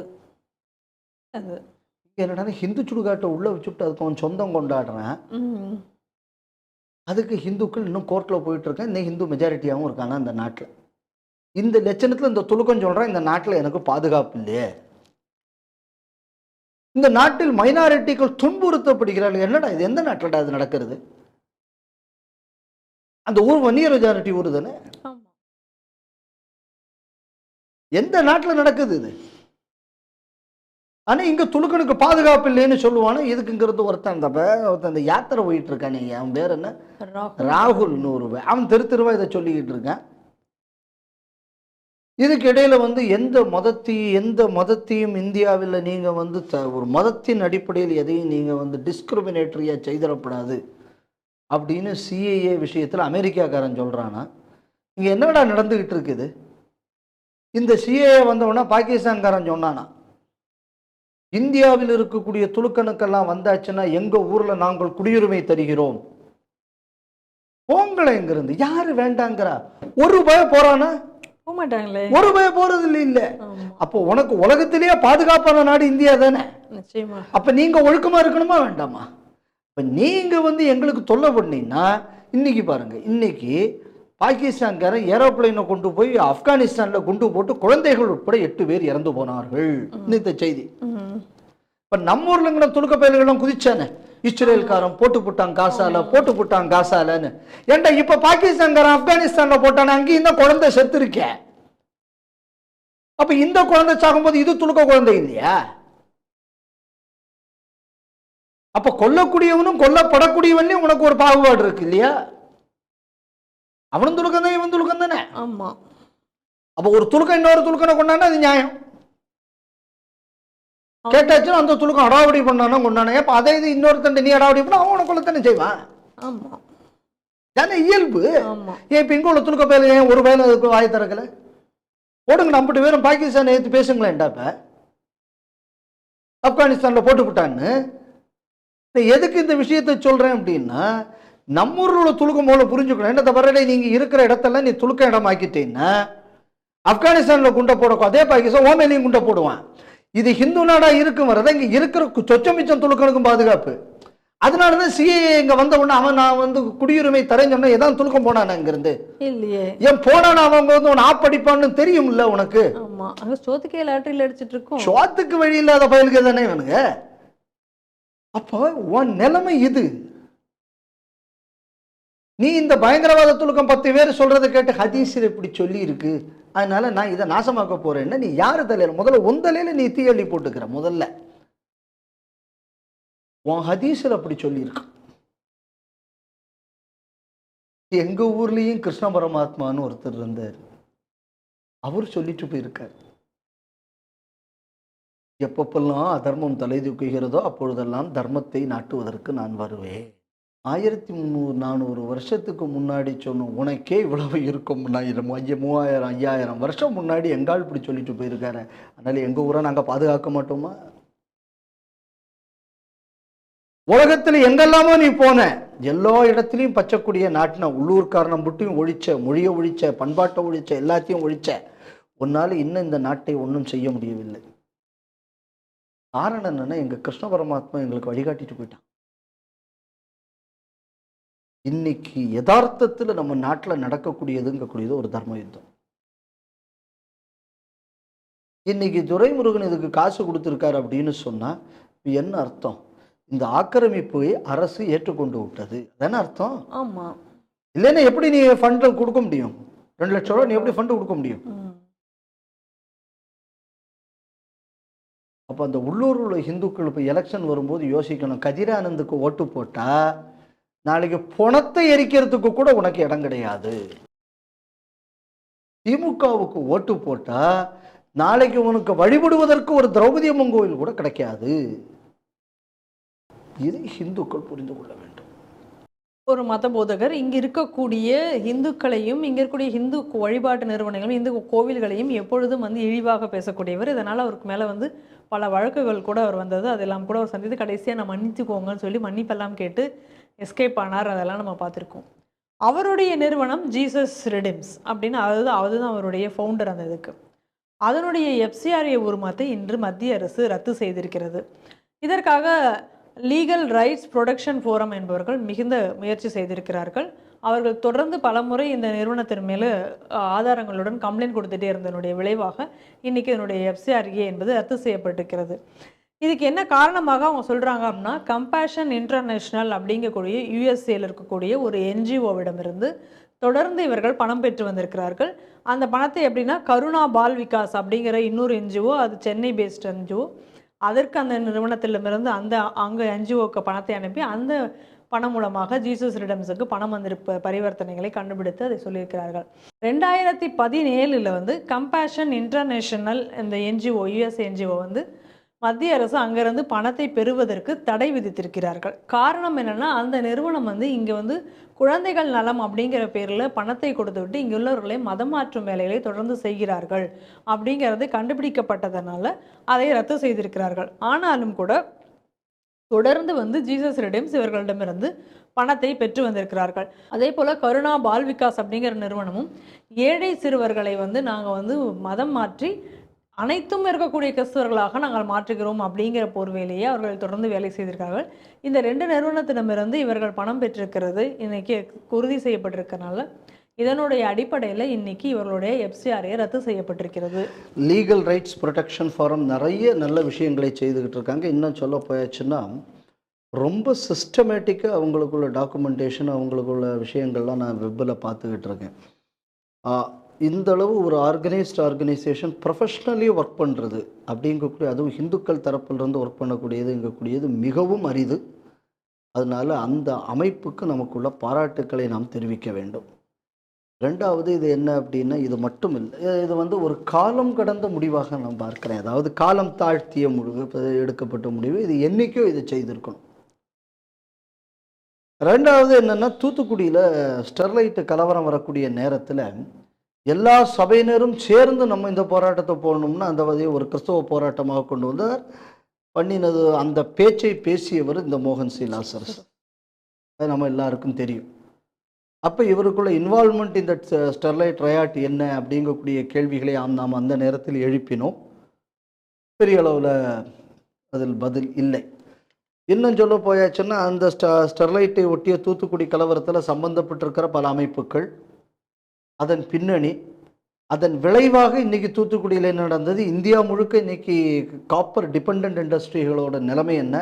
என்னடா ஹிந்து சுடுகாட்டை உள்ள வச்சுட்டு அதுக்கு அவன் சொந்தம் கொண்டாடுறேன். அதுக்கு ஹிந்துக்கள் இன்னும் கோர்ட்ல போயிட்டு இருக்கேன். இன்னும் ஹிந்து மெஜாரிட்டியாகவும் இருக்காங்க அந்த நாட்டில். இந்த லட்சணத்துல இந்த துலுக்கம் சொல்றேன், இந்த நாட்டில் எனக்கு பாதுகாப்பு இல்லையே, இந்த நாட்டில் மைனாரிட்டிகள் துன்புறுத்தப்படுகிறார்கள். என்னடா இது, எந்த நாட்டில்டா அது நடக்கிறது? அந்த ஊர் வன்னியர் மெஜாரிட்டி ஊர் தானே, எந்த நாட்டில் நடக்குது இது? ஆனா இங்க துலுக்கனுக்கு பாதுகாப்பு இல்லைன்னு சொல்லுவானு. இதுக்குங்கிறது ஒருத்தன் அந்த யாத்திரை போயிட்டு இருக்கானே, அவன் பேர் என்ன, ராகுல்னு ஒரு, அவன் தெருவா இதை சொல்லிக்கிட்டு இருக்கான். இதுக்கு இடையில எந்த மதத்தையும் இந்தியாவில் நீங்க ஒரு மதத்தின் அடிப்படையில் எதையும் நீங்க டிஸ்கிரிமினேட்டரியா செய்திடப்படாது அப்படின்னு சிஏஏ விஷயத்துல அமெரிக்காக்காரன் சொல்றானா? இங்க என்னடா நடந்துகிட்டு இருக்குது? இந்த சிஏஏ வந்தவனா பாகிஸ்தான்காரன் சொன்னானா இந்தியாவில் இருக்கக்கூடிய துலுக்கனுக்கெல்லாம் வந்தாச்சுன்னா எங்க ஊர்ல நாங்கள் குடியுரிமை தருகிறோம், போங்களை இங்கிருந்து. யாரு வேண்டாங்கிறா? ஒரு பய போறானா? ஒரு பய போறது இல்ல. அப்போ உனக்கு உலகத்திலேயே பாதுகாப்பான நாடு இந்தியா தானே. அப்ப நீங்க ஒழுக்கமா இருக்கணுமா வேண்டாமா? இப்ப நீங்க எங்களுக்கு தொல்லை பண்ணீங்கன்னா இன்னைக்கு பாருங்க, இன்னைக்கு பாகிஸ்தான்காரன் ஏரோப்ளைனை கொண்டு போய் ஆப்கானிஸ்தான்ல கொண்டு போட்டு குழந்தைகள் உட்பட 8 பேர் இறந்து போனார்கள். இந்த செய்தி இப்ப நம்ம ஊர்ல துலுக்க பயல்களும் குதிச்சானே, இஸ்ரேல்காரன் போட்டு போட்டான் காசாலன்னு. ஏன்டா இப்ப பாகிஸ்தான்காரன் ஆப்கானிஸ்தான்ல போட்டானே, அங்கேயும் தான் குழந்தை செத்து இருக்க. அப்ப இந்த குழந்தை சாகும்போது இது துலுக்க குழந்தை இல்லையா? அப்ப கொல்லக்கூடியவனும் கொல்லப்படக்கூடியவன்லயும் உனக்கு ஒரு பாகுபாடு இருக்கு இல்லையா? அவனும் துலுக்கம் தான், இவன் துலுக்கம் தானே. ஆமா. அப்ப ஒரு துலுக்கம் இன்னொரு துலுக்கனை கொண்டானா அது நியாயம். கேட்டாச்சு அந்த துலுக்கம் அடாவடி பண்ணானா கொண்டானே. அப்ப அதே இது இன்னொருத்தன் நீ அடாவடி பண்ண அவன் உனக்கு கொள்ளத்தானே செய்வான். இயல்பு. ஏன் இப்ப இங்க உள்ள துலுக்க பேர் ஏன் ஒரு பேர் அதுக்கு வாய் திறக்கல? போடுங்க, 50 பேரும் பாகிஸ்தான் ஏத்து பேசுங்களேன்டா. இப்ப ஆப்கானிஸ்தான்ல போட்டுவிட்டான்னு எதுக்கு இந்த விஷயத்தை சொல்றேன் அப்படின்னா, நம்ம ஊர்ல உள்ள துலுக்கம் போல புரிஞ்சுக்கணும். என்ன தவிர நீங்க இருக்கிற இடத்தெல்லாம் நீ துலுக்க இடம் ஆக்கிட்டீங்கன்னா ஆப்கானிஸ்தான்ல குண்டை போட அதே பாகிஸ்தான் ஓமேலையும் குண்டை போடுவான். இது ஹிந்து நாடா இருக்கும் வரதான் இங்க இருக்கிற சொச்சமிச்சம் துலுக்கனுக்கும் பாதுகாப்பு. அதனாலதான் சிஏஏ இங்க வந்த உடனே அவன் நான் வந்து குடியுரிமை தரேன்னு சொன்னா ஏதாவது துலுக்கம் போனானே இங்கிருந்து? இல்லையே. ஏன் போனான் அவங்க வந்து உன் ஆப் அடிப்பான்னு தெரியும்ல உனக்கு? ஆமா, அங்க சோத்துக்கே லாட்டரியில் அடிச்சிட்டு இருக்கோம். சோத்துக்கு வழி இல்லாத பயலுக்கு தானே இவனுங்க. அப்போ உன் நிலைமை இது. நீ இந்த பயங்கரவாத துலுக்கம் 10 பேர் சொல்றதை கேட்டு ஹதீஸில் இப்படி சொல்லி இருக்கு, அதனால நான் இதை நாசமாக்க போறேன்னா நீ யாரு தலையில? முதல்ல உன் தலையில நீ தீயள்ளி போட்டுக்கிற. முதல்ல உன் ஹதீஸில் அப்படி சொல்லியிருக்கு. எங்க ஊர்லயும் கிருஷ்ண பரமாத்மான்னு ஒருத்தர் இருந்தார். அவர் சொல்லிட்டு போயிருக்கார், எப்பப்பெல்லாம் அதர்மம் தலை தூக்குகிறதோ அப்பொழுதெல்லாம் தர்மத்தை நாட்டுவதற்கு நான் வருவேன். 1300-400 வருஷத்துக்கு முன்னாடி சொன்னோம். உனக்கே இவ்வளவு இருக்கும். 3000-5000 வருஷம் முன்னாடி எங்கால் இப்படி சொல்லிட்டு போயிருக்காரு. அதனால எங்க ஊரை நாங்க பாதுகாக்க மாட்டோமா? உலகத்துல எங்கெல்லாமோ நீ போன, எல்லா இடத்துலையும் பச்சைக்கூடிய நாட்டின உள்ளூர்காரனை மட்டும் ஒழிச்ச, மொழியை ஒழிச்ச, பண்பாட்டை ஒழிச்ச, எல்லாத்தையும் ஒழிச்ச. உன்னால இன்னும் இந்த நாட்டை ஒன்றும் செய்ய முடியவில்லை. காரணம் என்னன்னா, எங்க கிருஷ்ண பரமாத்மா எங்களுக்கு வழிகாட்டிட்டு போயிட்டான். இன்னைக்கு யதார்த்தத்துல நம்ம நாட்டில் நடக்கக்கூடியதுங்கக்கூடியது ஒரு தர்ம யுத்தம். இன்னைக்கு துரைமுருகன் இதுக்கு காசு கொடுத்துருக்காரு அப்படின்னு சொன்னா என்ன அர்த்தம்? இந்த ஆக்கிரமிப்பை அரசு ஏற்றுக்கொண்டு விட்டது, அதான அர்த்தம். ஆமா, இல்லைன்னா எப்படி நீ ஃபண்ட் கொடுக்க முடியும்? 2 லட்சம் ரூபாய் நீ எப்படி ஃபண்ட் கொடுக்க முடியும்? அப்ப அந்த உள்ளூர் உள்ள ஹிந்துக்கள் இப்போ எலெக்ஷன் வரும்போது யோசிக்கணும். கதிரானந்துக்கு ஓட்டு போட்டா நாளைக்கு பணத்தை எரிக்கிறதுக்கு கூட உனக்கு இடம் கிடையாது. திமுகவுக்கு ஓட்டு போட்டா நாளைக்கு உனக்கு வழிபடுவதற்கு ஒரு திரௌபதி அம்மன் கோயில் கூட கிடைக்காது. இதை ஹிந்துக்கள் புரிந்து கொள்ள வேண்டும். ஒரு மத போதகர் இங்க இருக்கக்கூடிய இந்துக்களையும், இங்க இருக்கக்கூடிய இந்து வழிபாட்டு நிறுவனங்களும், இந்து கோவில்களையும் எப்பொழுதும் வந்து இழிவாக பேசக்கூடியவர். இதனால அவருக்கு மேல வந்து பல வழக்குகள் கூட அவர் வந்தது. அதெல்லாம் கூட அவர் சந்தித்து கடைசியா நான் மன்னிச்சுக்கோங்கன்னு சொல்லி மன்னிப்பெல்லாம் கேட்டு எஸ்கேப் ஆனார். அதெல்லாம் நம்ம பார்த்துருக்கோம். அவருடைய நிறுவனம் ஜீசஸ் ரிடிம்ஸ் அப்படின்னு, அதுதான் அவருடைய ஃபவுண்டர். அந்த இதுக்கு அதனுடைய எஃப்சிஆர்ஏ உரிமத்தை இன்று மத்திய அரசு ரத்து செய்திருக்கிறது. இதற்காக லீகல் ரைட்ஸ் ப்ரொடக்ஷன் ஃபோரம் என்பவர்கள் மிகுந்த முயற்சி செய்திருக்கிறார்கள். அவர்கள் தொடர்ந்து பலமுறை இந்த நிறுவனத்தின் மேலே ஆதாரங்களுடன் கம்ப்ளைண்ட் கொடுத்துட்டே இருந்ததனுடைய விளைவாக இன்னைக்கு இதனுடைய எஃப்சிஆர்ஏ என்பது ரத்து செய்யப்பட்டிருக்கிறது. இதுக்கு என்ன காரணமாக அவங்க சொல்கிறாங்க அப்படின்னா, கம்பேஷன் இன்டர்நேஷ்னல் அப்படிங்கக்கூடிய யுஎஸ்ஏல இருக்கக்கூடிய ஒரு என்ஜிஓவிடமிருந்து தொடர்ந்து இவர்கள் பணம் பெற்று வந்திருக்கிறார்கள். அந்த பணத்தை எப்படின்னா, கருணா பால் விகாஸ் அப்படிங்கிற இன்னொரு என்ஜிஓ, அது சென்னை பேஸ்ட் என்ஜிஓ, அதற்கு அந்த நிறுவனத்திலிருந்து அங்கே என்ஜிஓக்கு பணத்தை அனுப்பி அந்த பணம் மூலமாக ஜீசஸ் ரிடம்ஸுக்கு பணம் வந்திருப்ப பரிவர்த்தனைகளை கண்டுபிடித்து அதை சொல்லியிருக்கிறார்கள். 2017 வந்து கம்பேஷன் இன்டர்நேஷனல் இந்த என்ஜிஓ, யுஎஸ் என்ஜிஓ வந்து மத்திய அரசு அங்கிருந்து பணத்தை பெறுவதற்கு தடை விதித்திருக்கிறார்கள். காரணம் என்னன்னா, அந்த நிறுவனம் வந்து இங்கே வந்து குழந்தைகள் நலம் அப்படிங்கிற பேரில் பணத்தை கொடுத்து விட்டு இங்கே உள்ளவர்களை மதம் மாற்றும் வேலைகளை தொடர்ந்து செய்கிறார்கள் அப்படிங்கிறது கண்டுபிடிக்கப்பட்டதனால அதை ரத்து செய்திருக்கிறார்கள். ஆனாலும் கூட தொடர்ந்து வந்து ஜீசஸ் ரிடீம்ஸ் இவர்களிடமிருந்து பணத்தை பெற்று வந்திருக்கிறார்கள். அதே போல் கருணா பால் விகாஸ் அப்படிங்கிற நிறுவனமும் ஏழை சிறுவர்களை வந்து நாங்கள் வந்து மதம் மாற்றி அனைத்தும் இருக்கக்கூடிய கிறிஸ்தவர்களாக நாங்கள் மாற்றுகிறோம் அப்படிங்கிற போர்வையிலேயே அவர்கள் தொடர்ந்து வேலை செய்திருக்கார்கள். இந்த 2 நிறுவனத்திடமிருந்து இவர்கள் பணம் பெற்றிருக்கிறது இன்னைக்கு உறுதி செய்யப்பட்டிருக்கனால இதனுடைய அடிப்படையில் இன்னைக்கு இவர்களுடைய எஃப்சிஆர்ஏ ரத்து செய்யப்பட்டிருக்கிறது. லீகல் ரைட்ஸ் ப்ரொடெக்ஷன் ஃபாரம் நிறைய நல்ல விஷயங்களை செய்துக்கிட்டு இருக்காங்க. இன்னும் சொல்ல போயாச்சுன்னா ரொம்ப சிஸ்டமேட்டிக்காக அவங்களுக்குள்ள டாக்குமெண்டேஷன், அவங்களுக்குள்ள விஷயங்கள்லாம் நான் வெப்பில் பார்த்துக்கிட்டு இருக்கேன். இந்த அளவு ஒரு ஆர்கனைசேஷன் ப்ரொஃபஷ்னலி ஒர்க் பண்ணுறது அப்படிங்கக்கூடிய, அதுவும் இந்துக்கள் தரப்பிலிருந்து ஒர்க் பண்ணக்கூடியது மிகவும் அரிது. அதனால் அந்த அமைப்புக்கு நமக்குள்ள பாராட்டுக்களை நாம் தெரிவிக்க வேண்டும். 2வது இது என்ன அப்படின்னா, இது மட்டும் இல்லை, இது வந்து ஒரு காலம் கடந்த முடிவாக நான் பார்க்குறேன். அதாவது காலம் தாழ்த்திய முடிவு, எடுக்கப்பட்ட முடிவு. இது என்றைக்கோ இதை செய்திருக்கணும். 2வது என்னென்னா, தூத்துக்குடியில் ஸ்டெர்லைட்டு கலவரம் வரக்கூடிய நேரத்தில் எல்லா சபையினரும் சேர்ந்து நம்ம இந்த போராட்டத்தை போடணும்னா அந்த வகையை ஒரு கிறிஸ்தவ போராட்டமாக கொண்டு வந்தார். பண்ணினது அந்த பேச்சை பேசியவர் இந்த மோகன் சி லாசரஸ். அது நம்ம எல்லாருக்கும் தெரியும். அப்போ இவருக்குள்ள இன்வால்மெண்ட் இந்த ஸ்டெர்லைட் ரையாட் என்ன அப்படிங்கக்கூடிய கேள்விகளை நாம் அந்த நேரத்தில் எழுப்பினோம். பெரிய அளவில் அதில் பதில் இல்லை. இன்னும் சொல்ல போயாச்சுன்னா அந்த ஸ்டெர்லைட்டை ஒட்டிய தூத்துக்குடி கலவரத்தில் சம்பந்தப்பட்டிருக்கிற பல அமைப்புகள், அதன் பின்னணி, அதன் விளைவாக இன்னைக்கு தூத்துக்குடியில் என்ன நடந்தது, இந்தியா முழுக்க இன்னைக்கு காப்பர் டிபெண்ட் இண்டஸ்ட்ரிகளோட நிலைமை என்ன,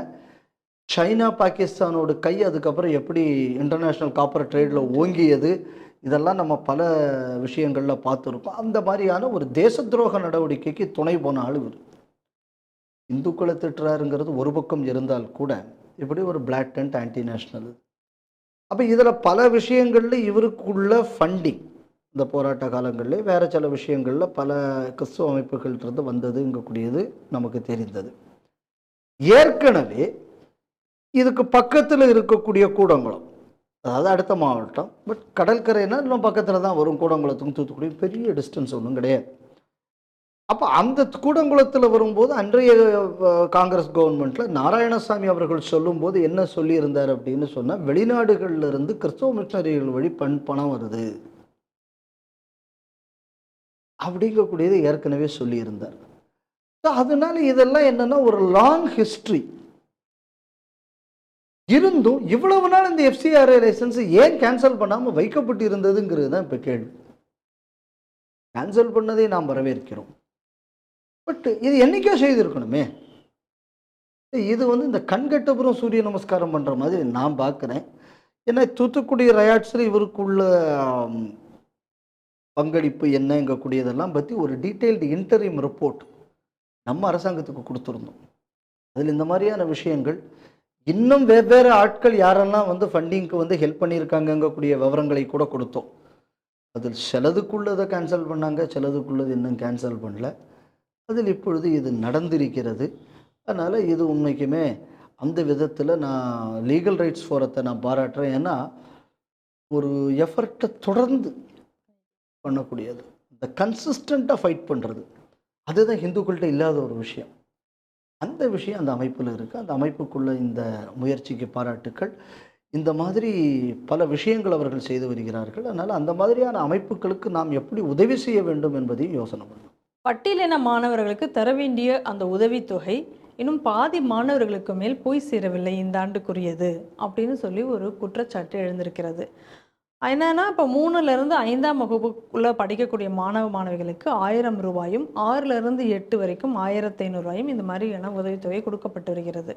சைனா பாகிஸ்தானோட கை அதுக்கப்புறம் எப்படி இன்டர்நேஷ்னல் காப்பர் ட்ரேடில் ஓங்கியது, இதெல்லாம் நம்ம பல விஷயங்களில் பார்த்துருக்கோம். அந்த மாதிரியான ஒரு தேச துரோக நடவடிக்கைக்கு துணை போன ஆள் இவர். இந்துக்களை திட்டுறாருங்கிறது ஒரு பக்கம் இருந்தால் கூட இப்படி ஒரு பிளாட்டன்ட் ஆன்டி நேஷனல். அப்போ இதில் பல விஷயங்களில் இவருக்குள்ள ஃபண்டிங் இந்த போராட்ட காலங்களில் வேறு சில விஷயங்களில் பல கிறிஸ்துவ அமைப்புகள்கிட்ட வந்ததுங்கக்கூடியது நமக்கு தெரிந்தது. ஏற்கனவே இதுக்கு பக்கத்தில் இருக்கக்கூடிய கூடங்குளம், அதாவது அடுத்த மாவட்டம், பட் கடற்கரைனா இன்னும் பக்கத்தில் தான் வரும். கூடங்குளத்துக்கும் தூத்துக்குடி பெரிய டிஸ்டன்ஸ் ஒன்றும் கிடையாது. அப்போ அந்த கூடங்குளத்தில் வரும்போது அன்றைய காங்கிரஸ் கவர்மெண்ட்டில் நாராயணசாமி அவர்கள் சொல்லும்போது என்ன சொல்லியிருந்தார் அப்படின்னு சொன்னால், வெளிநாடுகளிலிருந்து கிறிஸ்தவ மிஷனரிகள் வழி பணம் வருது அப்படிங்கக்கூடியது ஏற்கனவே சொல்லியிருந்தார். அதனால இதெல்லாம் என்னன்னா ஒரு லாங் ஹிஸ்ட்ரி இருந்தும் இவ்வளவு நாள் இந்த எஃப்சிஆர்ஐ லைசன்ஸ் ஏன் கேன்சல் பண்ணாமல் வைக்கப்பட்டு இருந்ததுங்கிறது தான் இப்போ கேள்வி. கேன்சல் பண்ணதை நாம் வரவேற்கிறோம், பட் இது என்னைக்கோ செய்திருக்கணுமே. இது இந்த கண்கட்டபுரம் சூரிய நமஸ்காரம் பண்ணுற மாதிரி நான் பார்க்குறேன். ஏன்னா தூத்துக்குடி ரயாட்ஸில் இவருக்குள்ள பங்களிப்பு என்னங்கக்கூடியதெல்லாம் பற்றி ஒரு டீட்டெயில்டு இன்டரிம் ரிப்போர்ட் நம்ம அரசாங்கத்துக்கு கொடுத்துருந்தோம். அதில் இந்த மாதிரியான விஷயங்கள் இன்னும் வெவ்வேறு ஆட்கள் யாரெல்லாம் ஃபண்டிங்க்கு ஹெல்ப் பண்ணியிருக்காங்கங்கக்கூடிய விவரங்களை கூட கொடுத்தோம். அதில் சிலதுக்குள்ளதை கேன்சல் பண்ணாங்க, சிலதுக்குள்ளது இன்னும் கேன்சல் பண்ணல. அதில் இப்பொழுது இது நடந்திருக்கிறது. அதனால் இது உண்மைக்குமே அந்த விதத்தில் நான் லீகல் ரைட்ஸ் ஃபோரத்தை நான் பாராட்டுறேன். ஏன்னா ஒரு எஃபர்ட்டை தொடர்ந்து பண்ணக்கூடியது, இந்த கன்சிஸ்டண்ட்டாக ஃபைட் பண்ணுறது, அதுதான் ஹிந்துக்கள்கிட்ட இல்லாத ஒரு விஷயம். அந்த விஷயம் அந்த அமைப்பில் இருக்குது. அந்த அமைப்புக்குள்ள இந்த முயற்சிக்கு பாராட்டுக்கள். இந்த மாதிரி பல விஷயங்கள் அவர்கள் செய்து வருகிறார்கள். அதனால் அந்த மாதிரியான அமைப்புகளுக்கு நாம் எப்படி உதவி செய்ய வேண்டும் என்பதையும் யோசனை பண்ணணும். பட்டியலின மாணவர்களுக்கு தர வேண்டிய அந்த உதவித்தொகை இன்னும் பாதி மாணவர்களுக்கு மேல் போய் சேரவில்லை இந்த ஆண்டுக்குரியது அப்படின்னு சொல்லி ஒரு குற்றச்சாட்டு எழுந்திருக்கிறது. என்னன்னா, இப்போ 3லேருந்து 5ஆம் வகுப்புக்குள்ளே படிக்கக்கூடிய மாணவ மாணவிகளுக்கு 1000 ரூபாயும் 6லேருந்து 8 வரைக்கும் 1500 ரூபாயும் இந்த மாதிரியான உதவித்தொகை கொடுக்கப்பட்டு வருகிறது.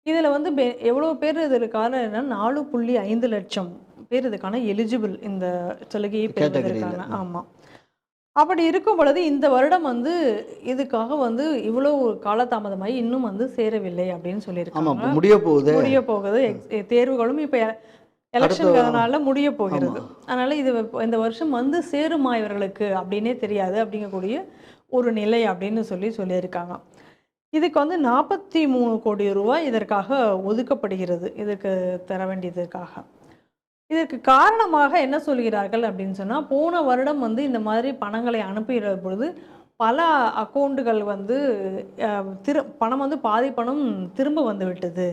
இதில் எவ்வளோ பேர் இதற்கான 4.5 லட்சம் பேர் இதுக்கான எலிஜிபிள் இந்த சலுகையை பெறுவதற்கான. ஆமாம். அப்படி இருக்கும் பொழுது இந்த வருடம் இதுக்காக இவ்வளோ காலதாமதமாகி இன்னும் சேரவில்லை அப்படின்னு சொல்லியிருக்காங்க. முடிய போகுது. தேர்வுகளும் இப்போ எலெக்ஷனுக்கான முடிய போகிறது. அதனால இது இந்த வருஷம் சேருமா இவர்களுக்கு அப்படின்னே தெரியாது அப்படிங்கக்கூடிய ஒரு நிலை அப்படின்னு சொல்லியிருக்காங்க. இதுக்கு 43 கோடி ரூபாய் இதற்காக ஒதுக்கப்படுகிறது, இதுக்கு தர வேண்டியதுக்காக. இதற்கு காரணமாக என்ன சொல்கிறார்கள் அப்படின்னு சொன்னால், போன வருடம் இந்த மாதிரி பணங்களை அனுப்புகிற பொழுது பல அக்கௌண்ட்டுகள் பணம் பாதி பணம் திரும்ப வந்து விட்டது.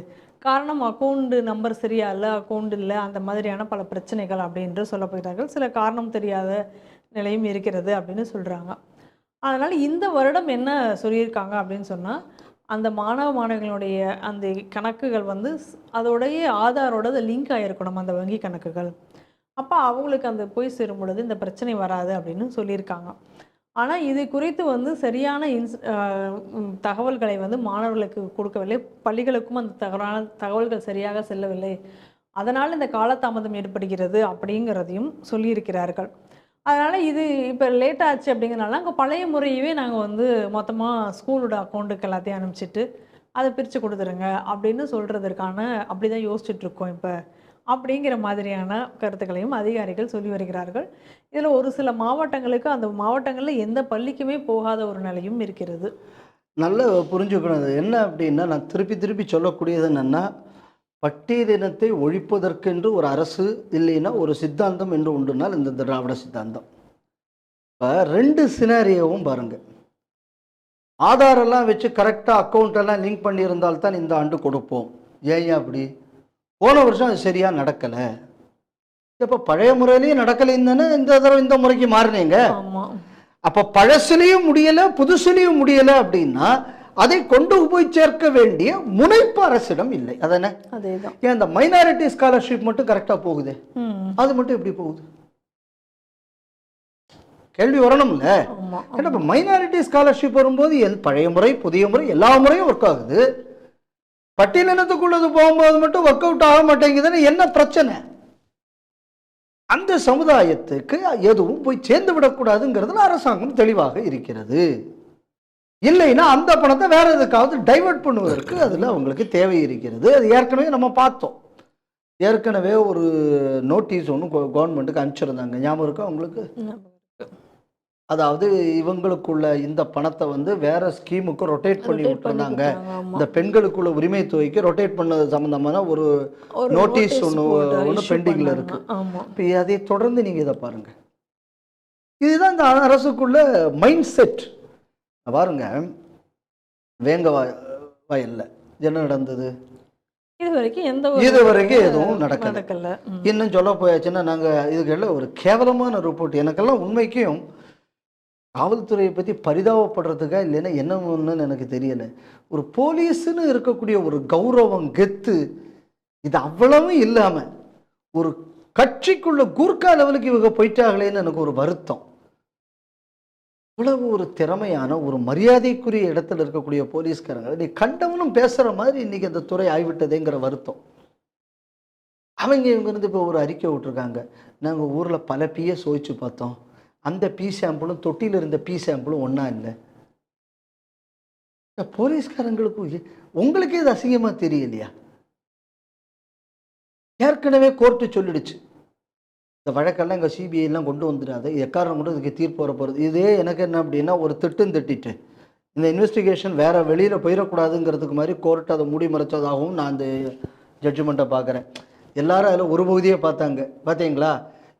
காரணம் அக்கௌண்ட் நம்பர் சரியா இல்லை, அக்கௌண்ட் இல்லை, அந்த மாதிரியான பல பிரச்சனைகள் அப்படின்று சொல்ல போகிறார்கள். சில காரணம் தெரியாத நிலையும் இருக்கிறது அப்படின்னு சொல்கிறாங்க. அதனால் இந்த வருடம் என்ன சொல்லியிருக்காங்க அப்படின்னு சொன்னால், அந்த மாணவ மாணவிகளுடைய அந்த கணக்குகள் அதோடைய ஆதாரோட லிங்க் ஆகிருக்கணும் அந்த வங்கி கணக்குகள். அப்போ அவங்களுக்கு அந்த போய் சேரும் பொழுது இந்த பிரச்சனை வராது அப்படின்னு சொல்லியிருக்காங்க. ஆனால் இது குறித்து சரியான தகவல்களை மாணவர்களுக்கு கொடுக்கவில்லை, பள்ளிகளுக்கும் அந்த தகவல்கள் சரியாக செல்லவில்லை, அதனால் இந்த காலதாமதம் ஏற்படுகிறது அப்படிங்கிறதையும் சொல்லியிருக்கிறார்கள். அதனால் இது இப்போ லேட் ஆச்சு அப்படிங்கிறனால அங்கே பழைய முறையவே நாங்கள் மொத்தமாக ஸ்கூலோட அக்கௌண்ட்டுக்கு எல்லாத்தையும் அனுப்பிச்சிட்டு அதை பிரித்து கொடுத்துருங்க அப்படின்னு சொல்கிறதுக்கான அப்படி தான் யோசிச்சுட்ருக்கோம் இப்போ அப்படிங்கிற மாதிரியான கருத்துக்களையும் அதிகாரிகள் சொல்லி வருகிறார்கள். இதில் ஒரு சில மாவட்டங்களுக்கு அந்த மாவட்டங்களில் எந்த பள்ளிக்குமே போகாத ஒரு நிலையும் இருக்கிறது. நல்லா புரிஞ்சுக்கணும். என்ன அப்படின்னா, நான் திருப்பி சொல்லக்கூடியது என்னென்னா, பட்டியலினத்தை ஒழிப்பதற்கென்று ஒரு அரசு இல்லைன்னா ஒரு சித்தாந்தம் என்று உண்டுனால் இந்த திராவிட சித்தாந்தம். இப்போ 2 சினாரியோவும் பாருங்கள். ஆதாரெல்லாம் வச்சு கரெக்டாக அக்கௌண்ட்டெல்லாம் லிங்க் பண்ணியிருந்தால்தான் இந்த ஆண்டு கொடுப்போம். ஏன் அப்படி? போன வருஷம் அது சரியாக நடக்கலை. இப்போ பழைய முறையிலையும் நடக்கலைன்னு தானே இந்த தடவை இந்த முறைக்கு மாறினீங்க. அப்போ பழசுலேயும் முடியலை, புதுசுலேயும் முடியலை அப்படின்னா அதை கொண்டு போய் சேர்க்க வேண்டிய முனைப்பு அரசிடம் இல்லை. அதானே? அதேதான். ஏன் இந்த மைனாரிட்டி ஸ்காலர்ஷிப் மட்டும் கரெக்டா போகுது, அது மட்டும் எப்படி போகுது? கேள்வி வரணும்ல. ஏன்னா மைனாரிட்டி ஸ்காலர்ஷிப் வரும்போது பழைய முறை புதிய முறை எல்லா முறையும் ஒர்க் ஆகுது. பட்டியலினத்துக்குள்ளது போகும்போது மட்டும் ஒர்க் அவுட் ஆக மாட்டேங்குதுன்னு என்ன பிரச்சனை? அந்த சமுதாயத்துக்கு எதுவும் போய் சேர்ந்து விடக்கூடாதுங்கிறதுல அரசாங்கம் தெளிவாக இருக்கிறது. இல்லைன்னா அந்த பணத்தை வேற எதுக்காவது டைவர்ட் பண்ணுவதற்கு அதில் அவங்களுக்கு தேவை இருக்கிறது. அது ஏற்கனவே நம்ம பார்த்தோம். ஏற்கனவே ஒரு நோட்டீஸ் ஒன்று கவர்மெண்ட்டுக்கு அனுப்பிச்சிருந்தாங்க, ஞாபகம் இருக்கா உங்களுக்கு? அதாவது இவங்களுக்குள்ள இந்த பணத்தை வந்து வேற ஸ்கீமுக்கு ரொட்டேட் பண்ணி விட்டுருந்தாங்க. இந்த பெண்களுக்குள்ள உரிமை தொகைக்கு ரொட்டேட் பண்ணது சம்பந்தமான ஒரு நோட்டீஸ் ஒன்று பெண்டிங்ல இருக்கு. இப்போ அதை தொடர்ந்து நீங்க இதை பாருங்க. இதுதான் இந்த அரசுக்குள்ள மைண்ட் செட். பாருங்க, வேங்க வயல்ல என்ன நடந்தது? இதுவரைக்கும் எதுவும் நடக்கல. இன்னும் சொல்ல போயாச்சுன்னா நாங்க இதுக்கெல்லாம் ஒரு கேவலமான ரிப்போர்ட். எனக்கெல்லாம் உண்மைக்கும் காவல்துறையை பற்றி பரிதாபப்படுறதுக்கா இல்லைன்னா என்ன ஒன்றுன்னு எனக்கு தெரியலை. ஒரு போலீஸ்ன்னு இருக்கக்கூடிய ஒரு கௌரவம், கெத்து, இது அவ்வளவும் இல்லாமல் ஒரு கட்சிக்குள்ள கூர்க்கா லெவலுக்கு இவங்க போயிட்டாங்களேன்னு எனக்கு ஒரு வருத்தம். இவ்வளவு ஒரு திறமையான ஒரு மரியாதைக்குரிய இடத்துல இருக்கக்கூடிய போலீஸ்காரங்க நீ கண்டவனும் பேசுகிற மாதிரி இன்னைக்கு அந்த துறை ஆய்விட்டதேங்கிற வருத்தம். அவங்க இவங்க இருந்து இப்போ ஒரு அறிக்கை விட்டுருக்காங்க, நாங்கள் ஊரில் பல பிஎஸ் சோதிச்சு பார்த்தோம், அந்த பி சாம்பிளும் தொட்டியில் இருந்த பி சாம்பிளும் ஒன்றா இல்லை. போலீஸ்காரங்களுக்கு உங்களுக்கு இது அசிங்கமாக தெரியலையா? ஏற்கனவே கோர்ட்டு சொல்லிடுச்சு, இந்த வழக்கெல்லாம் எங்கள் சிபிஐலாம் கொண்டு வந்துடாது, எக்காரணம் கூட இதுக்கு தீர்ப்பு வர போகிறது. இதே எனக்கு என்ன அப்படின்னா, ஒரு திட்டிட்டு இந்த இன்வெஸ்டிகேஷன் வேறு வெளியில் போயிடக்கூடாதுங்கிறதுக்கு மாதிரி கோர்ட் அதை மூடி மறைச்சதாகவும் நான் அந்த ஜட்ஜ்மெண்ட்டை பார்க்குறேன். எல்லாரும் அதில் ஒரு பகுதியை பார்த்தீங்களா?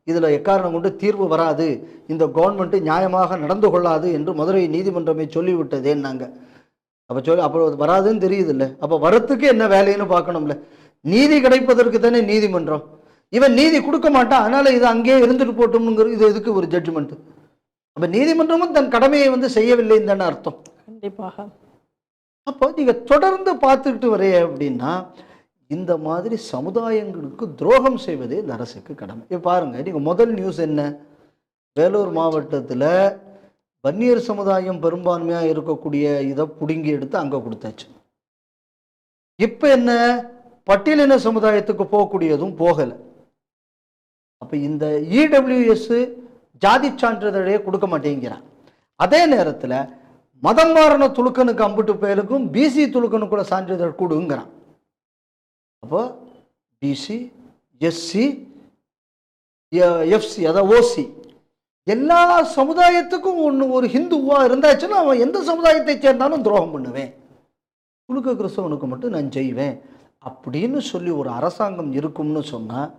இதில் எக்காரணம் கொண்டு தீர்வு வராது, இந்த கவர்மெண்ட்டு நியாயமாக நடந்து கொள்ளாது என்று மதுரை நீதிமன்றமே சொல்லிவிட்டதேன்னாங்க. அப்போ வராதுன்னு தெரியுது இல்லை? அப்போ வரத்துக்கு என்ன வேலைன்னு பார்க்கணும்ல. நீதி கிடைப்பதற்கு தானே நீதிமன்றம். இவன் நீதி கொடுக்க மாட்டான், அதனால இது அங்கேயே இருந்துட்டு போட்டோம்ங்கிறது இது எதுக்கு ஒரு ஜட்ஜ்மெண்ட்? அப்போ நீதிமன்றமும் தன் கடமையை வந்து செய்யவில்லைன்னு தானே அர்த்தம். கண்டிப்பாக. அப்போ நீங்கள் தொடர்ந்து பார்த்துக்கிட்டு வரைய அப்படின்னா இந்த மாதிரி சமுதாயங்களுக்கு துரோகம் செய்வதே இந்த அரசுக்கு கடமை. இப்போ பாருங்க, நீங்கள் முதல் நியூஸ் என்ன? வேலூர் மாவட்டத்தில் வன்னியர் சமுதாயம் பெரும்பான்மையாக இருக்கக்கூடிய இதை பிடுங்கி எடுத்து அங்கே கொடுத்தாச்சு. இப்போ என்ன? பட்டியலின சமுதாயத்துக்கு போகக்கூடியதும் போகலை. அப்போ இந்த இடபிள்யூஎஸ் ஜாதி சான்றிதழையே கொடுக்க மாட்டேங்கிறான். அதே நேரத்தில் மதம் மாறின துலுக்கனுக்கு 50 பேருக்கும் பிசி துலுக்கனுக்கு கூட சான்றிதழ் கொடுங்கிறான். அப்போ பிசி, எஸ்சி, எஃப்சி, அதாவது ஓசி, எல்லா சமுதாயத்துக்கும் ஒரு ஹிந்துவாக இருந்தாச்சுன்னா அவன் எந்த சமுதாயத்தை சேர்ந்தாலும் துரோகம் பண்ணுவேன், துலுக்க கிறிஸ்தவனுக்கு மட்டும் நான் செய்வேன் அப்படின்னு சொல்லி ஒரு அரசாங்கம் இருக்கும்னு சொன்னால்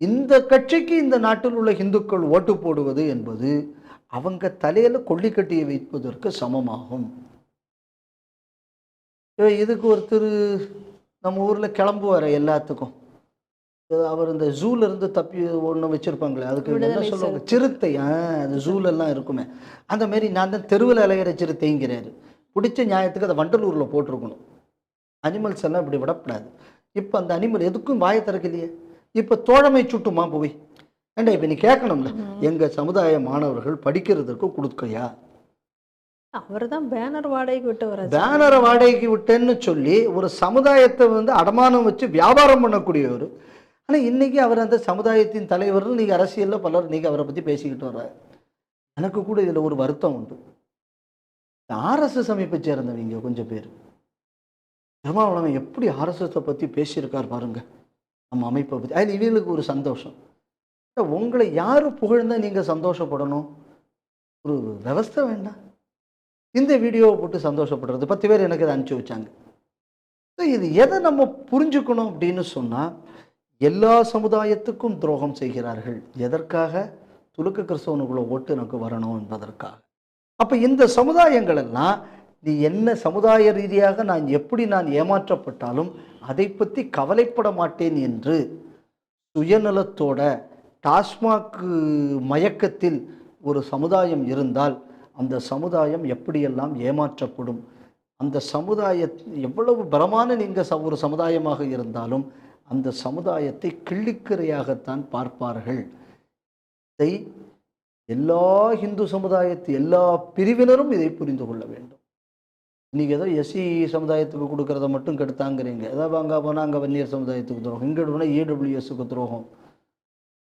இந்த கட்சிக்கு இந்த நாட்டில் உள்ள இந்துக்கள் ஓட்டு போடுவது என்பது அவங்க தலையில் கொள்ளிக்கட்டியை வைப்பதற்கு சமமாகும். இதுக்கு ஒருத்தர் நம்ம ஊரில் கிளம்புவார் எல்லாத்துக்கும். அவர் இந்த ஜூலேருந்து தப்பி ஒன்று வச்சுருப்பாங்களே, அதுக்கு என்ன சொல்லுவாங்க, சிறுத்தை. அந்த ஜூலெல்லாம் இருக்குமே, அந்த மாரி நான் தான் தெருவில் அலைகிற சிறுத்தைங்கிறாரு. பிடிச்ச நியாயத்துக்கு அதை வண்டலூரில் போட்டிருக்கணும். அனிமல்ஸ் எல்லாம் இப்படி விடப்படாது. இப்போ அந்த அனிமல் எதுக்கும் வாயை திறக்கலையே. இப்போ தோழமை சுட்டுமா போய் ஏண்டா இப்போ நீ கேட்கணும்ல, எங்கள் சமுதாய மாணவர்கள் படிக்கிறதுக்கு கொடுக்கலையா? அவர் தான் பேனர் வாடகைக்கு விட்டு வர, பேனரை வாடகைக்கு விட்டேன்னு சொல்லி ஒரு சமுதாயத்தை வந்து அடமானம் வச்சு வியாபாரம் பண்ணக்கூடியவர். ஆனால் இன்னைக்கு அவர் அந்த சமுதாயத்தின் தலைவர். நீங்கள் அரசியலில் பலர் நீங்கள் அவரை பற்றி பேசிக்கிட்டு வர்ற. எனக்கு கூட இதில் ஒரு வருத்தம் உண்டு. ஆர்எஸ்எஸ் அமைப்பை சேர்ந்தவங்க கொஞ்சம் பேர் திருமாவளவன் எப்படி ஆர்எஸ்எஸை பற்றி பேசியிருக்கார் பாருங்க, நம்ம அமைப்பை பற்றி. அதில் இவங்களுக்கு ஒரு சந்தோஷம். உங்களை யார் புகழ்ந்தால் நீங்கள் சந்தோஷப்படணும்? ஒரு விவஸ்தை வேண்டாம்? இந்த வீடியோவை போட்டு சந்தோஷப்படுறது 10 பேர் எனக்கு இதை அனுப்பிச்சி வச்சாங்க. இது எதை நம்ம புரிஞ்சுக்கணும் அப்படின்னு சொன்னால், எல்லா சமுதாயத்துக்கும் துரோகம் செய்கிறார்கள். எதற்காக? துலுக்க கிறிஸ்தவனுக்குள்ள ஓட்டு எனக்கு வரணும் என்பதற்காக. அப்போ இந்த சமுதாயங்கள் எல்லாம் நீ என்ன சமுதாய ரீதியாக நான் எப்படி ஏமாற்றப்பட்டாலும் அதை பற்றி கவலைப்பட மாட்டேன் என்று சுயநலத்தோட டாஸ்மாக் மயக்கத்தில் ஒரு சமுதாயம் இருந்தால் அந்த சமுதாயம் எப்படியெல்லாம் ஏமாற்றப்படும். அந்த சமுதாய எவ்வளவு பலமான நீங்கள் ஒரு சமுதாயமாக இருந்தாலும் அந்த சமுதாயத்தை கிள்ளிக்கரையாகத்தான் பார்ப்பார்கள். இதை எல்லா இந்து சமுதாயத்து எல்லா பிரிவினரும் இதை புரிந்து கொள்ள வேண்டும். இன்றைக்கி ஏதோ எஸ்சி சமுதாயத்துக்கு கொடுக்குறத மட்டும் கெடுத்தாங்கிறீங்க. ஏதாவது அங்கே போனால் அங்கே வன்னியர் சமுதாயத்துக்கு துரோகம், இங்கே போனால் இடபிள்யூஎஸ்க்கு துரோகம்.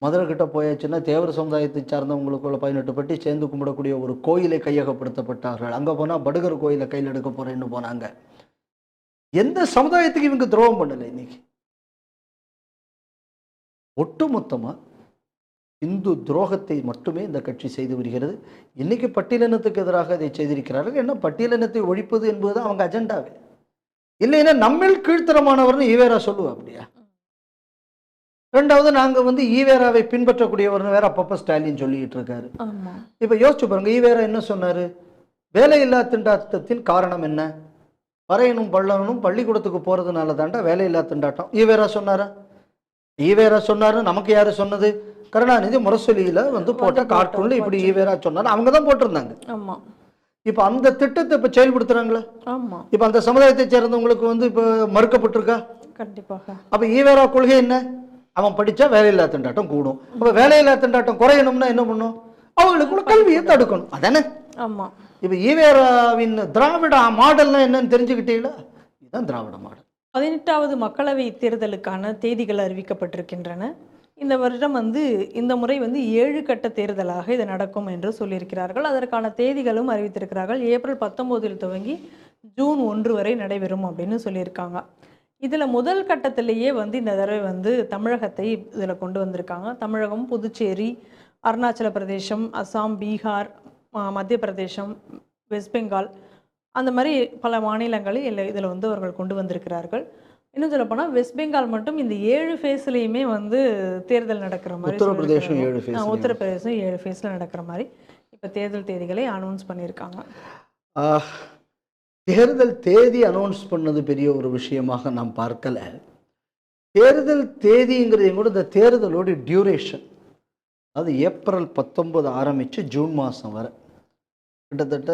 மதுரை கிட்ட போயாச்சுன்னா தேவர் சமுதாயத்தை சார்ந்தவங்களுக்குள்ள 18 பட்டி சேர்ந்து கும்பிடக்கூடிய ஒரு கோயிலை கையகப்படுத்தப்பட்டார்கள். அங்கே போனால் படுகர் கோயிலை கையில் எடுக்க போகிறேன்னு போனாங்க. எந்த சமுதாயத்துக்கு இவங்க துரோகம் பண்ணலை. இன்னைக்கு ஒட்டுமொத்தமாக இந்து துரோகத்தை மட்டுமே இந்த கட்சி செய்து வருகிறது. இன்னைக்கு பட்டியலினத்துக்கு எதிராக இதை செய்திருக்கிறார்கள். என்ன பட்டியலினத்தை ஒழிப்பது என்பதுதான் அவங்க அஜெண்டாவே. இல்லைன்னா நம்மில் கீழ்த்தரமானவர்னு ஈவேரா சொல்லுவா அப்படியா? ரெண்டாவது நாங்கள் ஈவேராவை பின்பற்றக்கூடியவர்னு வேற அப்பப்போ ஸ்டாலின் சொல்லிட்டு இருக்காரு. இப்போ யோசிச்சு பாருங்க, ஈவேரா என்ன சொன்னாரு? வேலையில்லா திண்டாட்டத்தின் காரணம் என்ன? பறையனும் பள்ளனும் பள்ளிக்கூடத்துக்கு போறதுனால தாண்டா வேலையில்லா திண்டாட்டம். ஈவேரா சொன்னாரா? ஈவேரா சொன்னாரு. நமக்கு யாரு சொன்னது? கருணாநிதி முரசொலியில போட்ட கார்ட்டூன்ல இப்படி ஈவேரா சொன்னாரு. அவங்க தான் போட்டிருந்தாங்க. இப்ப அந்த திட்டத்தை இப்ப செயல்படுத்துறாங்களா? இப்ப அந்த சமுதாயத்தை சேர்ந்தவங்களுக்கு இப்ப மறுக்கப்பட்டிருக்கா? கண்டிப்பாக. அப்ப ஈவேரா கொள்கை என்ன? அவன் படிச்சா வேலையில்லா திண்டாட்டம் கூடும். அப்ப வேலையில்லா திண்டாட்டம் குறையணும்னா என்ன பண்ணும்? அவங்களுக்குள்ள கல்வியை தடுக்கணும். அதானே? ஆமா. இப்ப ஈவேராவின் திராவிட மாடல்னா என்னன்னு தெரிஞ்சுக்கிட்டீங்களா? இதுதான் திராவிட மாடல். 18வது மக்களவை தேர்தலுக்கான தேதிகள் அறிவிக்கப்பட்டிருக்கின்றன. இந்த வருடம் இந்த முறை 7 கட்ட தேர்தலாக இது நடக்கும் என்று சொல்லியிருக்கிறார்கள். அதற்கான தேதிகளும் அறிவித்திருக்கிறார்கள். ஏப்ரல் 19 துவங்கி ஜூன் 1 வரை நடைபெறும் அப்படின்னு சொல்லியிருக்காங்க. இதில் முதல் கட்டத்திலேயே இந்த தடவை தமிழகத்தை இதில் கொண்டு வந்திருக்காங்க. தமிழகம், புதுச்சேரி, அருணாச்சல பிரதேசம், அசாம், பீகார், மத்திய பிரதேசம், வெஸ்ட் பெங்கால், அந்த மாதிரி பல மாநிலங்களை இதில் அவர்கள் கொண்டு வந்திருக்கிறார்கள். இன்னும் சொல்ல போனால் வெஸ்ட் பெங்கால் மட்டும் இந்த 7 ஃபேஸ்லையுமே தேர்தல் நடக்கிற மாதிரி, உத்தரப்பிரதேசம் 7 ஃபேஸில் நடக்கிற மாதிரி இப்போ தேர்தல் தேதிகளை அனௌன்ஸ் பண்ணியிருக்காங்க. தேர்தல் தேதி அனௌன்ஸ் பண்ணது பெரிய ஒரு விஷயமாக நாம் பார்க்கல. தேர்தல் தேதிங்கிறது கூட இந்த தேர்தலோட டியூரேஷன், அது ஏப்ரல் 19 ஆரம்பித்து ஜூன் மாதம் வரை கிட்டத்தட்ட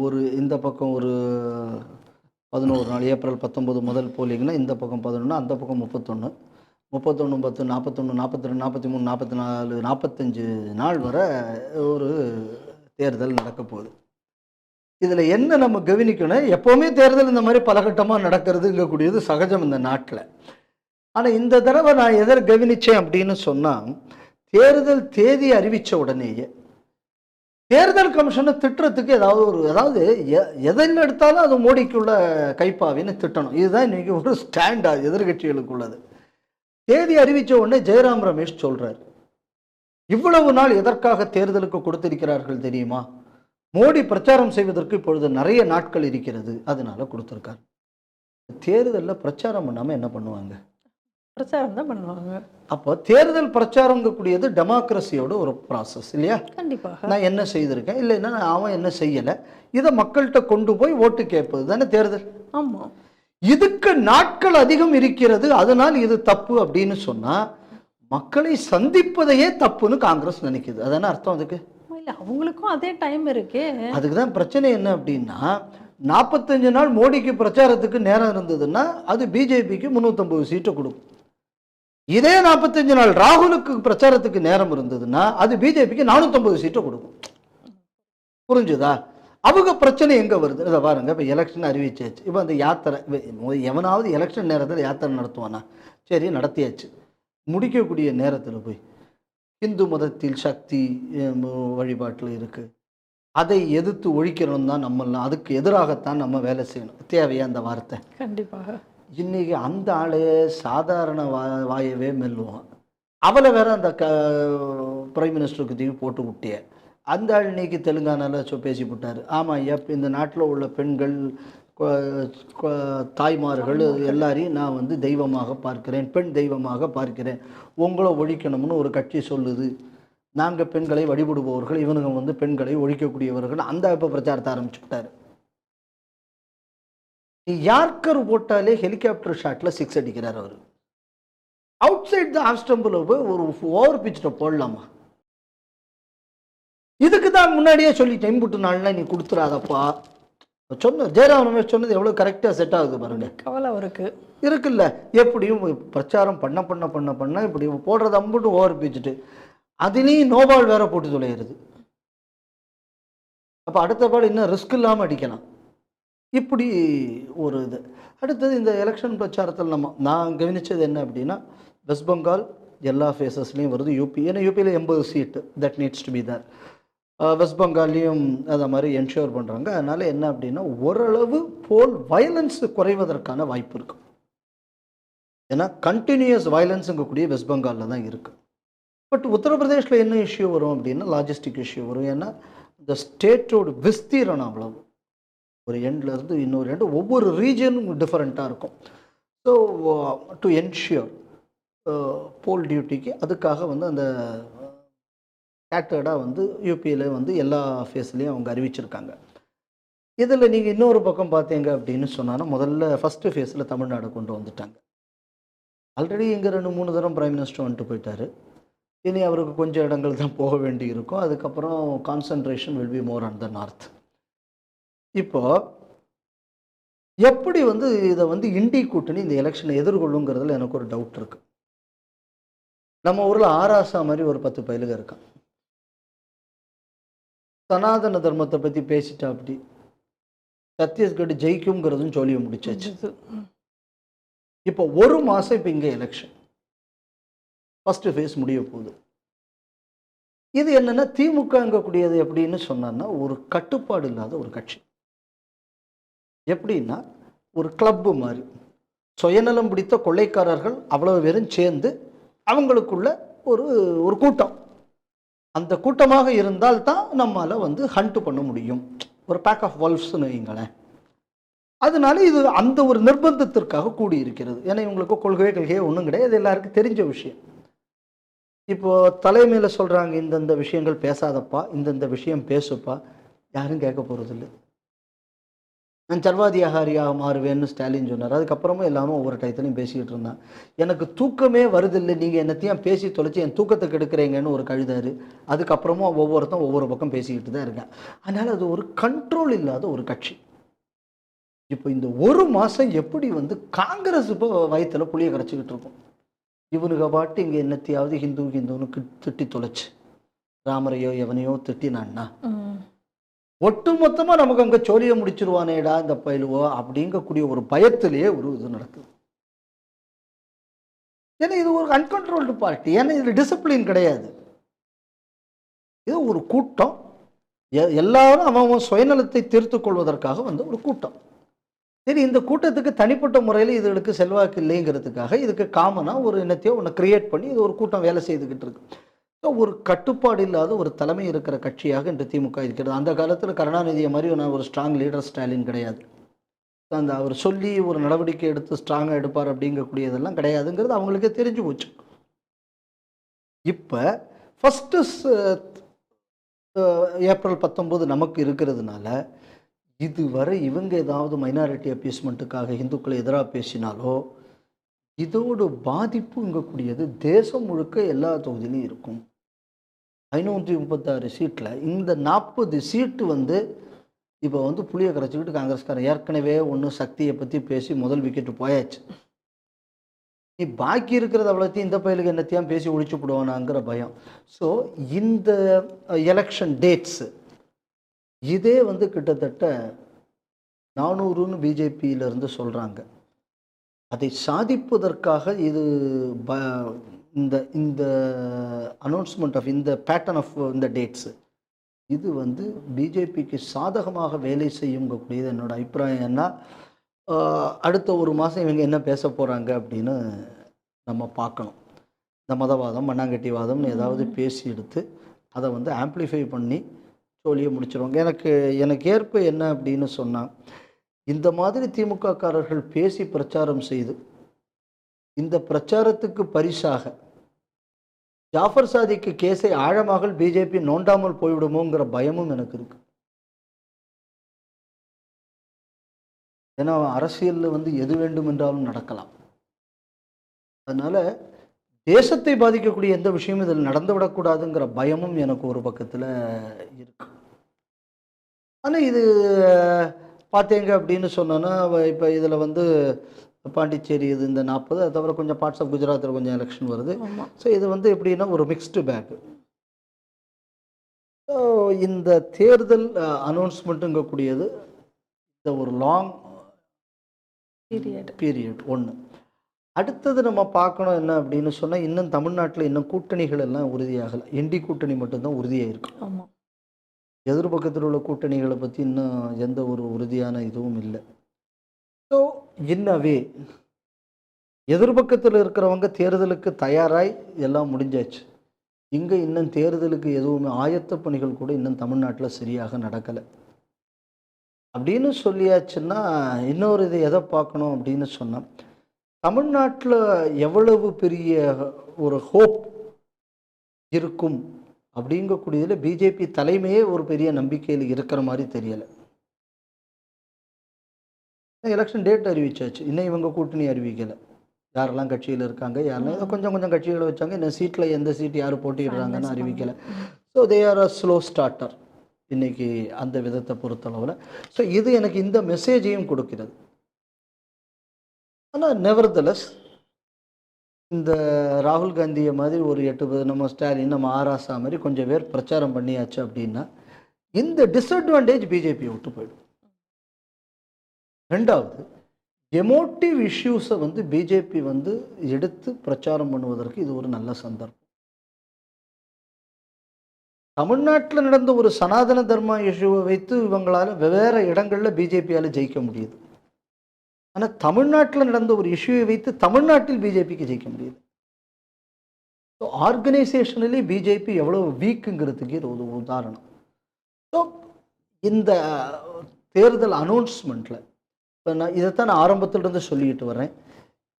ஒரு இந்த பக்கம் ஒரு 11 நாள். ஏப்ரல் 19 முதல் போலிங்கன்னா இந்த பக்கம் 11, அந்த பக்கம் 31, 31, 10, 41, 42, 43, 44, 45 நாள் வரை ஒரு தேர்தல் நடக்க போகுது. இதில் என்ன நம்ம கவனிக்கணும்? எப்போவுமே தேர்தல் இந்த மாதிரி பலகட்டமாக நடக்கிறதுங்கக்கூடியது சகஜம் இந்த நாட்டில். ஆனால் இந்த தடவை நான் எதை கவனித்தேன் அப்படின்னு சொன்னால், தேர்தல் தேதி அறிவித்த உடனேயே தேர்தல் கமிஷனை திட்டுறதுக்கு அதாவது எதில் எடுத்தாலும் அது மோடிக்குள்ள கைப்பாவின்னு திட்டணும். இதுதான் இன்னைக்கு ஒரு ஸ்டாண்டா எதிர்கட்சிகளுக்கு உள்ளது. தேதி அறிவித்த உடனே ஜெயராம் ரமேஷ் சொல்றாரு, இவ்வளவு நாள் எதற்காக தேர்தலுக்கு கொடுத்திருக்கிறார்கள் தெரியுமா? மோடி பிரச்சாரம் செய்வதற்கு இப்பொழுது நிறைய நாட்கள் இருக்கிறது, அதனால கொடுத்துருக்காரு. தேர்தலில் பிரச்சாரம் பண்ணாமல் என்ன பண்ணுவாங்க? பிரச்சாரம் தான் பண்ணுவாங்க. அப்போ தேர்தல் பிரச்சாரங்கக்கூடியது டெமோக்ரஸியோட ஒரு ப்ராசஸ் இல்லையா? கண்டிப்பாக. நான் என்ன செய்திருக்கேன், இல்லைன்னா அவன் என்ன செய்யலை, இதை மக்கள்கிட்ட கொண்டு போய் ஓட்டு கேட்பது தானே தேர்தல். ஆமாம். இதுக்கு நாட்கள் அதிகம் இருக்கிறது, அதனால் இது தப்பு அப்படின்னு சொன்னா மக்களை சந்திப்பதையே தப்புன்னு காங்கிரஸ் நினைக்குது. அதான அர்த்தம்? அதுக்கு இல்லை, அவங்களுக்கும் அதே டைம் இருக்கு. அதுக்கு தான் பிரச்சனை என்ன அப்படின்னா, 45 நாள் மோடிக்கு பிரச்சாரத்துக்கு நேரம் இருந்ததுன்னா அது பிஜேபிக்கு 350 சீட்டை கொடுக்கும். இதே 45 நாள் ராகுலுக்கு பிரச்சாரத்துக்கு நேரம் இருந்ததுன்னா அது பிஜேபிக்கு 450 சீட்டை கொடுக்கும். புரிஞ்சுதா? அவங்க பிரச்சனை எங்கே வருது? இதை பாருங்க, இப்போ எலெக்ஷன் அறிவிச்சாச்சு. இப்போ அந்த யாத்திரை, எவனாவது எலெக்ஷன் நேரத்தில் யாத்திரை நடத்துவானா? சரி, நடத்தியாச்சு. முடிக்கக்கூடிய நேரத்தில் போய் இந்து மதத்தில் சக்தி வழிபாட்டில் இருக்குது, அதை எதிர்த்து ஒழிக்கணும் தான் நம்மளாம், அதுக்கு எதிராகத்தான் நம்ம வேலை செய்யணும். தேவையா அந்த வார்த்தை? கண்டிப்பாக. இன்னைக்கு அந்த ஆளே சாதாரண வாயவே மெல்லுவான். அவளை வேற அந்த பிரைம் மினிஸ்டருக்கு தூக்கி போட்டு விட்டிய அந்த ஆள் இன்னைக்கு தெலுங்கானாவில் பேசி விட்டார். ஆமாம், இந்த நாட்டில் உள்ள பெண்கள், தாய்மார்கள் எல்லாரையும் நான் தெய்வமாக பார்க்கிறேன், பெண் தெய்வமாக பார்க்கிறேன், உங்களை ஒழிக்கணும்னு ஒரு கட்சி சொல்லுது. நாங்கள் பெண்களை வழிபடுபவர்கள், இவனுங்க பெண்களை ஒழிக்கக்கூடியவர்கள். அந்த இப்போ பிரச்சாரத்தை ஆரம்பிச்சுட்டாரு. யார்கர் போட்டாலே ஹெலிகாப்டர் ஷாட்ல 6 அடிக்கிறார் அவர். அவுட் சைட் த ஆஃப் ஸ்டம்பில் போய் ஒரு ஓவர் பிச்சிட்ட போடலாமா? இதுக்கு தான் முன்னாடியே சொல்லிட்டேன், இம்புட்டு நாள்லாம் நீ கொடுத்துடாதப்பா, சொன்ன ஜெயராம் ரமேஷ் சொன்னது எவ்வளோ கரெக்டாக செட் ஆகுது பாருங்க. கவலை அவருக்கு இருக்குல்ல, எப்படியும் பிரச்சாரம் பண்ண பண்ண பண்ண பண்ண இப்படி போடுறது அம்புட்டு ஓவர் பீச்சுட்டு அதுலேயும் நோபால் வேற போட்டு தொலைகிறது. அப்போ அடுத்த பால் இன்னும் ரிஸ்க் இல்லாமல் அடிக்கலாம். இப்படி ஒரு இது. அடுத்தது இந்த எலெக்ஷன் பிரச்சாரத்தில் நான் கவனித்தது என்ன அப்படின்னா, வெஸ்ட் பெங்கால் எல்லா ஃபேஸஸ்லேயும் வருது. யூபி, ஏன்னா யூபியில் 80 seat that needs to be there. West பெங்கால்லையும் அதை மாதிரி என்ஷூர் பண்ணுறாங்க. அதனால் என்ன அப்படின்னா, ஓரளவு போல் வயலன்ஸ் குறைவதற்கான வாய்ப்பு இருக்குது. ஏன்னா கண்டினியூஸ் வயலன்ஸுங்கக்கூடிய வெஸ்ட் பெங்காலில் தான் இருக்குது. பட் உத்தரப்பிரதேஷில் என்ன இஷ்யூ வரும் அப்படின்னா, லாஜிஸ்டிக் இஷ்யூ வரும். ஏன்னா இந்த ஸ்டேட்டோட விஸ்தீரணம் அவ்வளவு, ஒரு எண்ட்லேருந்து இன்னொரு எண்டு, ஒவ்வொரு ரீஜனும் டிஃப்ரெண்ட்டாக இருக்கும். ஸோ டு என்ஷூர் போல் டியூட்டிக்கு அதுக்காக வந்து அந்த கேட்டர்டாக வந்து யூபியில் வந்து எல்லா ஃபேஸ்லேயும் அவங்க அறிவிச்சிருக்காங்க. இதில் நீங்கள் இன்னொரு பக்கம் பார்த்தீங்க அப்படின்னு சொன்னால், முதல்ல ஃபஸ்ட்டு ஃபேஸில் தமிழ்நாடு கொண்டு வந்துட்டாங்க. ஆல்ரெடி இங்கே 2-3 தரம் பிரைம் மினிஸ்டர் வந்துட்டு போயிட்டார். இனி அவருக்கு கொஞ்சம் இடங்கள் தான் போக வேண்டி இருக்கும். அதுக்கப்புறம் concentration will be more on the north. இப்போ எப்படி வந்து இதை வந்து இண்டி கூட்டணி இந்த எலெக்ஷனை எதிர்கொள்ளுங்கிறதுல எனக்கு ஒரு டவுட் இருக்கு. நம்ம ஊரில் ஆராசா மாதிரி ஒரு 10 பயிலுக இருக்கான். சனாதன தர்மத்தை பற்றி பேசிட்டா அப்படி சத்தீஸ்கட் ஜெயிக்குங்கிறதும் சொல்லி முடிச்சாச்சு. இப்போ ஒரு மாதம் இப்போ இங்கே எலெக்ஷன் ஃபஸ்ட்டு ஃபேஸ் முடிய போகுது. இது என்னென்னா, திமுகங்கக்கூடியது எப்படின்னு சொன்னான்னா, ஒரு கட்டுப்பாடு இல்லாத ஒரு கட்சி. எப்படின்னா, ஒரு கிளப்பு மாதிரி சுயநலம் பிடித்த கொள்ளைக்காரர்கள் அவ்வளோ பேரும் சேர்ந்து அவங்களுக்குள்ள ஒரு ஒரு கூட்டம். அந்த கூட்டமாக இருந்தால் தான் நம்மளால் வந்து ஹண்ட் பண்ண முடியும். ஒரு பேக் ஆஃப் வல்ஃப்ஸ்னு வைங்களேன். அதனால இது அந்த ஒரு நிர்பந்தத்திற்காக கூடியிருக்கிறது. ஏன்னா இவங்களுக்கு கொள்கையே ஒன்றும் கிடையாது, எல்லாருக்கும் தெரிஞ்ச விஷயம். இப்போது தலைமையில் சொல்கிறாங்க, இந்தந்த விஷயங்கள் பேசாதப்பா, இந்தந்த விஷயம் பேசுப்பா, யாரும் கேட்க போகிறதில்லை. நான் சர்வாதிகாரியாக மாறுவேன்னு ஸ்டாலின் சொன்னார். அதுக்கப்புறமும் எல்லாரும் ஒவ்வொரு டயத்துலையும் பேசிக்கிட்டு இருந்தான். எனக்கு தூக்கமே வருதில்லை, நீங்கள் என்னத்தையும் பேசி தொலைச்சி என் தூக்கத்தை கெடுக்கிறீங்கன்னு ஒரு கழுதாரு. அதுக்கப்புறமும் ஒவ்வொருத்தரும் ஒவ்வொரு பக்கம் பேசிக்கிட்டு தான் இருக்கேன். அதனால் அது ஒரு கண்ட்ரோல் இல்லாத ஒரு கட்சி. இப்போ இந்த ஒரு மாதம் எப்படி வந்து காங்கிரஸ் இப்போ வயிற்றில் புளியை கரைச்சிக்கிட்டு இருக்கும். இவனுக்கு பாட்டு இங்கே என்னத்தையாவது ஹிந்துன்னு திட்டி தொலைச்சு, ராமரையோ எவனையோ திட்டினான்னா ஒட்டு மொத்தமாக நமக்கு அங்கே சோழியை முடிச்சிருவானேடா இந்த பயிலுவோ அப்படிங்கக்கூடிய ஒரு பயத்திலேயே ஒரு இது நடக்குது. ஏன்னா இது ஒரு அன்கண்ட்ரோல்டு பார்ட்டி. ஏன்னா இது டிசிப்ளின் கிடையாது. இது ஒரு கூட்டம், எல்லாரும் அவன் சுயநலத்தை தீர்த்து கொள்வதற்காக வந்து ஒரு கூட்டம். சரி, இந்த கூட்டத்துக்கு தனிப்பட்ட முறையில் இதுகளுக்கு செல்வாக்கு இல்லைங்கிறதுக்காக இதுக்கு காமனாக ஒரு என்னத்தையோ ஒன்று கிரியேட் பண்ணி இது ஒரு கூட்டம் வேலை செய்துக்கிட்டு இருக்கு. ஒரு கட்டுப்பாடு இல்லாத ஒரு தலைமை இருக்கிற கட்சியாக இன்று திமுக இருக்கிறது. அந்த காலத்தில் கருணாநிதியை மாதிரி நான் ஒரு ஸ்ட்ராங் லீடர் ஸ்டாலின் கிடையாது. அந்த அவர் சொல்லி ஒரு நடவடிக்கை எடுத்து ஸ்ட்ராங்காக எடுப்பார் அப்படிங்கக்கூடியதெல்லாம் கிடையாதுங்கிறது அவங்களுக்கே தெரிஞ்சு போச்சு. இப்போ ஃபஸ்ட்டு ஏப்ரல் 19 நமக்கு இருக்கிறதுனால, இதுவரை இவங்க ஏதாவது மைனாரிட்டி அப்பீஸ்மெண்ட்டுக்காக இந்துக்களை எதிராக பேசினாலோ இதோட பாதிப்பு இங்கக்கூடியது தேசம் முழுக்க எல்லா தொகுதியிலையும் இருக்கும். 536 சீட்டில் இந்த 40 சீட்டு வந்து இப்போ வந்து புளியை கரைச்சிக்கிட்டு காங்கிரஸ்காரன் ஏற்கனவே ஒன்று சக்தியை பற்றி பேசி முதல் விக்கெட்டு போயாச்சு. நீ பாக்கி இருக்கிறது அவ்வளோத்தையும் இந்த பயிலுக்கு என்னத்தையும் பேசி ஒழிச்சு போடுவானாங்கிற பயம். ஸோ இந்த எலெக்ஷன் டேட்ஸு இதே வந்து கிட்டத்தட்ட 400ன்னு பிஜேபியிலேருந்து சொல்கிறாங்க. அதை சாதிப்பதற்காக இது இந்த இந்த அனௌன்ஸ்மெண்ட் ஆஃப் இந்த பேட்டர்ன் ஆஃப் இந்த டேட்ஸு இது வந்து பிஜேபிக்கு சாதகமாக வேலை செய்யுங்கக்கூடியது என்னோட அபிப்பிராயம். ஏன்னா அடுத்த ஒரு மாதம் இவங்க என்ன பேச போகிறாங்க அப்படின்னு நம்ம பார்க்கணும். இந்த மதவாதம் மண்ணாங்கட்டிவாதம்னு ஏதாவது பேசி எடுத்து அதை வந்து ஆம்ப்ளிஃபை பண்ணி சொல்லியே முடிச்சிருவாங்க. எனக்கு ஏற்ப என்ன அப்படின்னு சொன்னால், இந்த மாதிரி திமுககாரர்கள் பேசி பிரச்சாரம் செய்து இந்த பிரச்சாரத்துக்கு பரிசாக ஜாஃபர் சாதிக்கு கேஸை ஆழமாக பிஜேபி நோண்டாமல் போய்விடுமோங்கிற பயமும் எனக்கு இருக்கு. ஏன்னா அரசியலில் வந்து எது வேண்டும் என்றாலும் நடக்கலாம். அதனால தேசத்தை பாதிக்கக்கூடிய எந்த விஷயமும் இதில் நடந்துவிடக்கூடாதுங்கிற பயமும் எனக்கு ஒரு பக்கத்தில் இருக்கு. ஆனால் இது பார்த்தீங்க அப்படின்னு சொன்னோன்னா இப்போ இதில் வந்து பாண்டிச்சேரி இது இந்த 40, அது தவிர கொஞ்சம் பார்ட்ஸ் ஆஃப் குஜராத்தில் கொஞ்சம் எலெக்ஷன் வருது. ஆமா. ஸோ இது வந்து எப்படின்னா ஒரு மிக்ஸ்டு பேக். ஸோ இந்த தேர்தல் அனௌன்ஸ்மெண்ட்டுங்கக்கூடியது இந்த ஒரு லாங் பீரியட் ஒன்று. அடுத்தது நம்ம பார்க்கணும் என்ன அப்படின்னு சொன்னால், இன்னும் தமிழ்நாட்டில் இன்னும் கூட்டணிகள் எல்லாம் உறுதியாகலை. இண்டி கூட்டணி மட்டும்தான் உறுதியாயிருக்கு. ஆமாம். எதிர்பக்கத்தில் உள்ள கூட்டணிகளை பற்றி இன்னும் எந்த ஒரு உறுதியான இதுவும் இல்லை. ஸோ இன்னவே எதிர்பக்கத்தில் இருக்கிறவங்க தேர்தலுக்கு தயாராய் எல்லாம் முடிஞ்சாச்சு. இங்கே இன்னும் தேர்தலுக்கு எதுவுமே ஆயத்த பணிகள் கூட இன்னும் தமிழ்நாட்டில் சரியாக நடக்கலை அப்படின்னு சொல்லியாச்சுன்னா, இன்னொரு இது எதை பார்க்கணும் அப்படின்னு சொன்னால், தமிழ்நாட்டில் எவ்வளவு பெரிய ஒரு ஹோப் இருக்கும் அப்படிங்கக்கூடியதில் பிஜேபி தலைமையே ஒரு பெரிய நம்பிக்கையில் இருக்கிற மாதிரி தெரியலை. எலெக்ஷன் டேட் அறிவிச்சாச்சு, இன்னும் இவங்க கூட்டணி அறிவிக்கலை. யாரெல்லாம் கட்சியில் இருக்காங்க, யாரெல்லாம் கொஞ்சம் கட்சிகளை வச்சாங்க, இன்னும் சீட்டில் எந்த சீட் யார் போட்டிடுறாங்கன்னு அறிவிக்கலை. So they are a slow starter இன்னைக்கு அந்த விதத்தை பொறுத்தளவில். ஸோ இது எனக்கு இந்த மெசேஜையும் கொடுக்கிறது. ஆனால் நெவர்தலஸ் இந்த ராகுல் காந்தியை மாதிரி ஒரு 8 நம்ம ஸ்டாலின், நம்ம ஆராசா மாதிரி கொஞ்சம் பேர் பிரச்சாரம் பண்ணியாச்சு அப்படின்னா இந்த டிஸ்அட்வான்டேஜ் பிஜேபி விட்டு போயிடும். ரெண்டாவது, எமோட்டிவ் இஷ்யூஸை வந்து பிஜேபி வந்து எடுத்து பிரச்சாரம் பண்ணுவதற்கு இது ஒரு நல்ல சந்தர்ப்பம். தமிழ்நாட்டில் நடந்த ஒரு சனாதன தர்ம இஷ்யூவை வைத்து இவங்களால் வெவ்வேறு இடங்களில் பிஜேபியால் ஜெயிக்க முடியுது. ஆனால் தமிழ்நாட்டில் நடந்த ஒரு இஷ்யூவை வைத்து தமிழ்நாட்டில் பிஜேபிக்கு ஜெயிக்க முடியுது. ஸோ ஆர்கனைசேஷனலி பிஜேபி எவ்வளோ வீக்குங்கிறதுக்கு இது ஒரு உதாரணம். ஸோ இந்த தேர்தல் அனௌன்ஸ்மெண்ட்டில் இப்போ இதைத்தான் நான் ஆரம்பத்திலிருந்து சொல்லிக்கிட்டு வரேன்.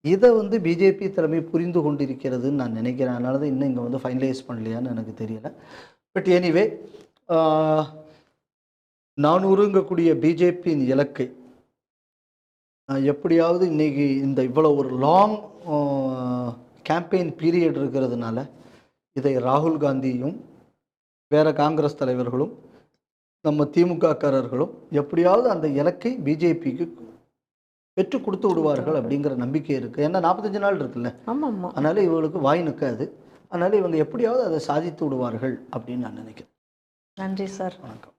இதை வந்து பிஜேபி தலைமை புரிந்து கொண்டிருக்கிறதுன்னு நான் நினைக்கிறேன். அதனால தான் இன்னும் இங்கே வந்து ஃபைனலைஸ் பண்ணலையான்னு எனக்கு தெரியலை. பட் எனிவே 400ங்கக்கூடிய பிஜேபியின் இலக்கை எப்படியாவது இன்றைக்கி இந்த இவ்வளோ ஒரு லாங் கேம்பெயின் பீரியட் இருக்கிறதுனால இதை ராகுல் காந்தியும் வேறு காங்கிரஸ் தலைவர்களும் நம்ம திமுககாரர்களும் எப்படியாவது அந்த இலக்கை பிஜேபிக்கு பெற்று கொடுத்து விடுவார்கள் அப்படிங்கிற நம்பிக்கை இருக்குது. ஏன்னா 45 நாள் இருக்குல்ல, அதனால் இவங்களுக்கு வாய் நிற்காது. அதனால் இவங்க எப்படியாவது அதை சாதித்து விடுவார்கள் அப்படின்னு நான் நினைக்கிறேன். நன்றி சார். வணக்கம்.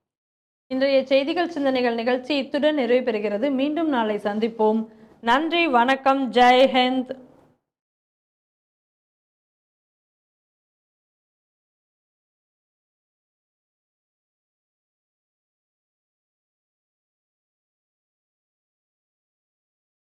இன்றைய செய்திகள் சிந்தனைகள் நிகழ்ச்சி இத்துடன் நிறைவு பெறுகிறது. மீண்டும் நாளை சந்திப்போம். நன்றி, வணக்கம், ஜெய் ஹிந்த்.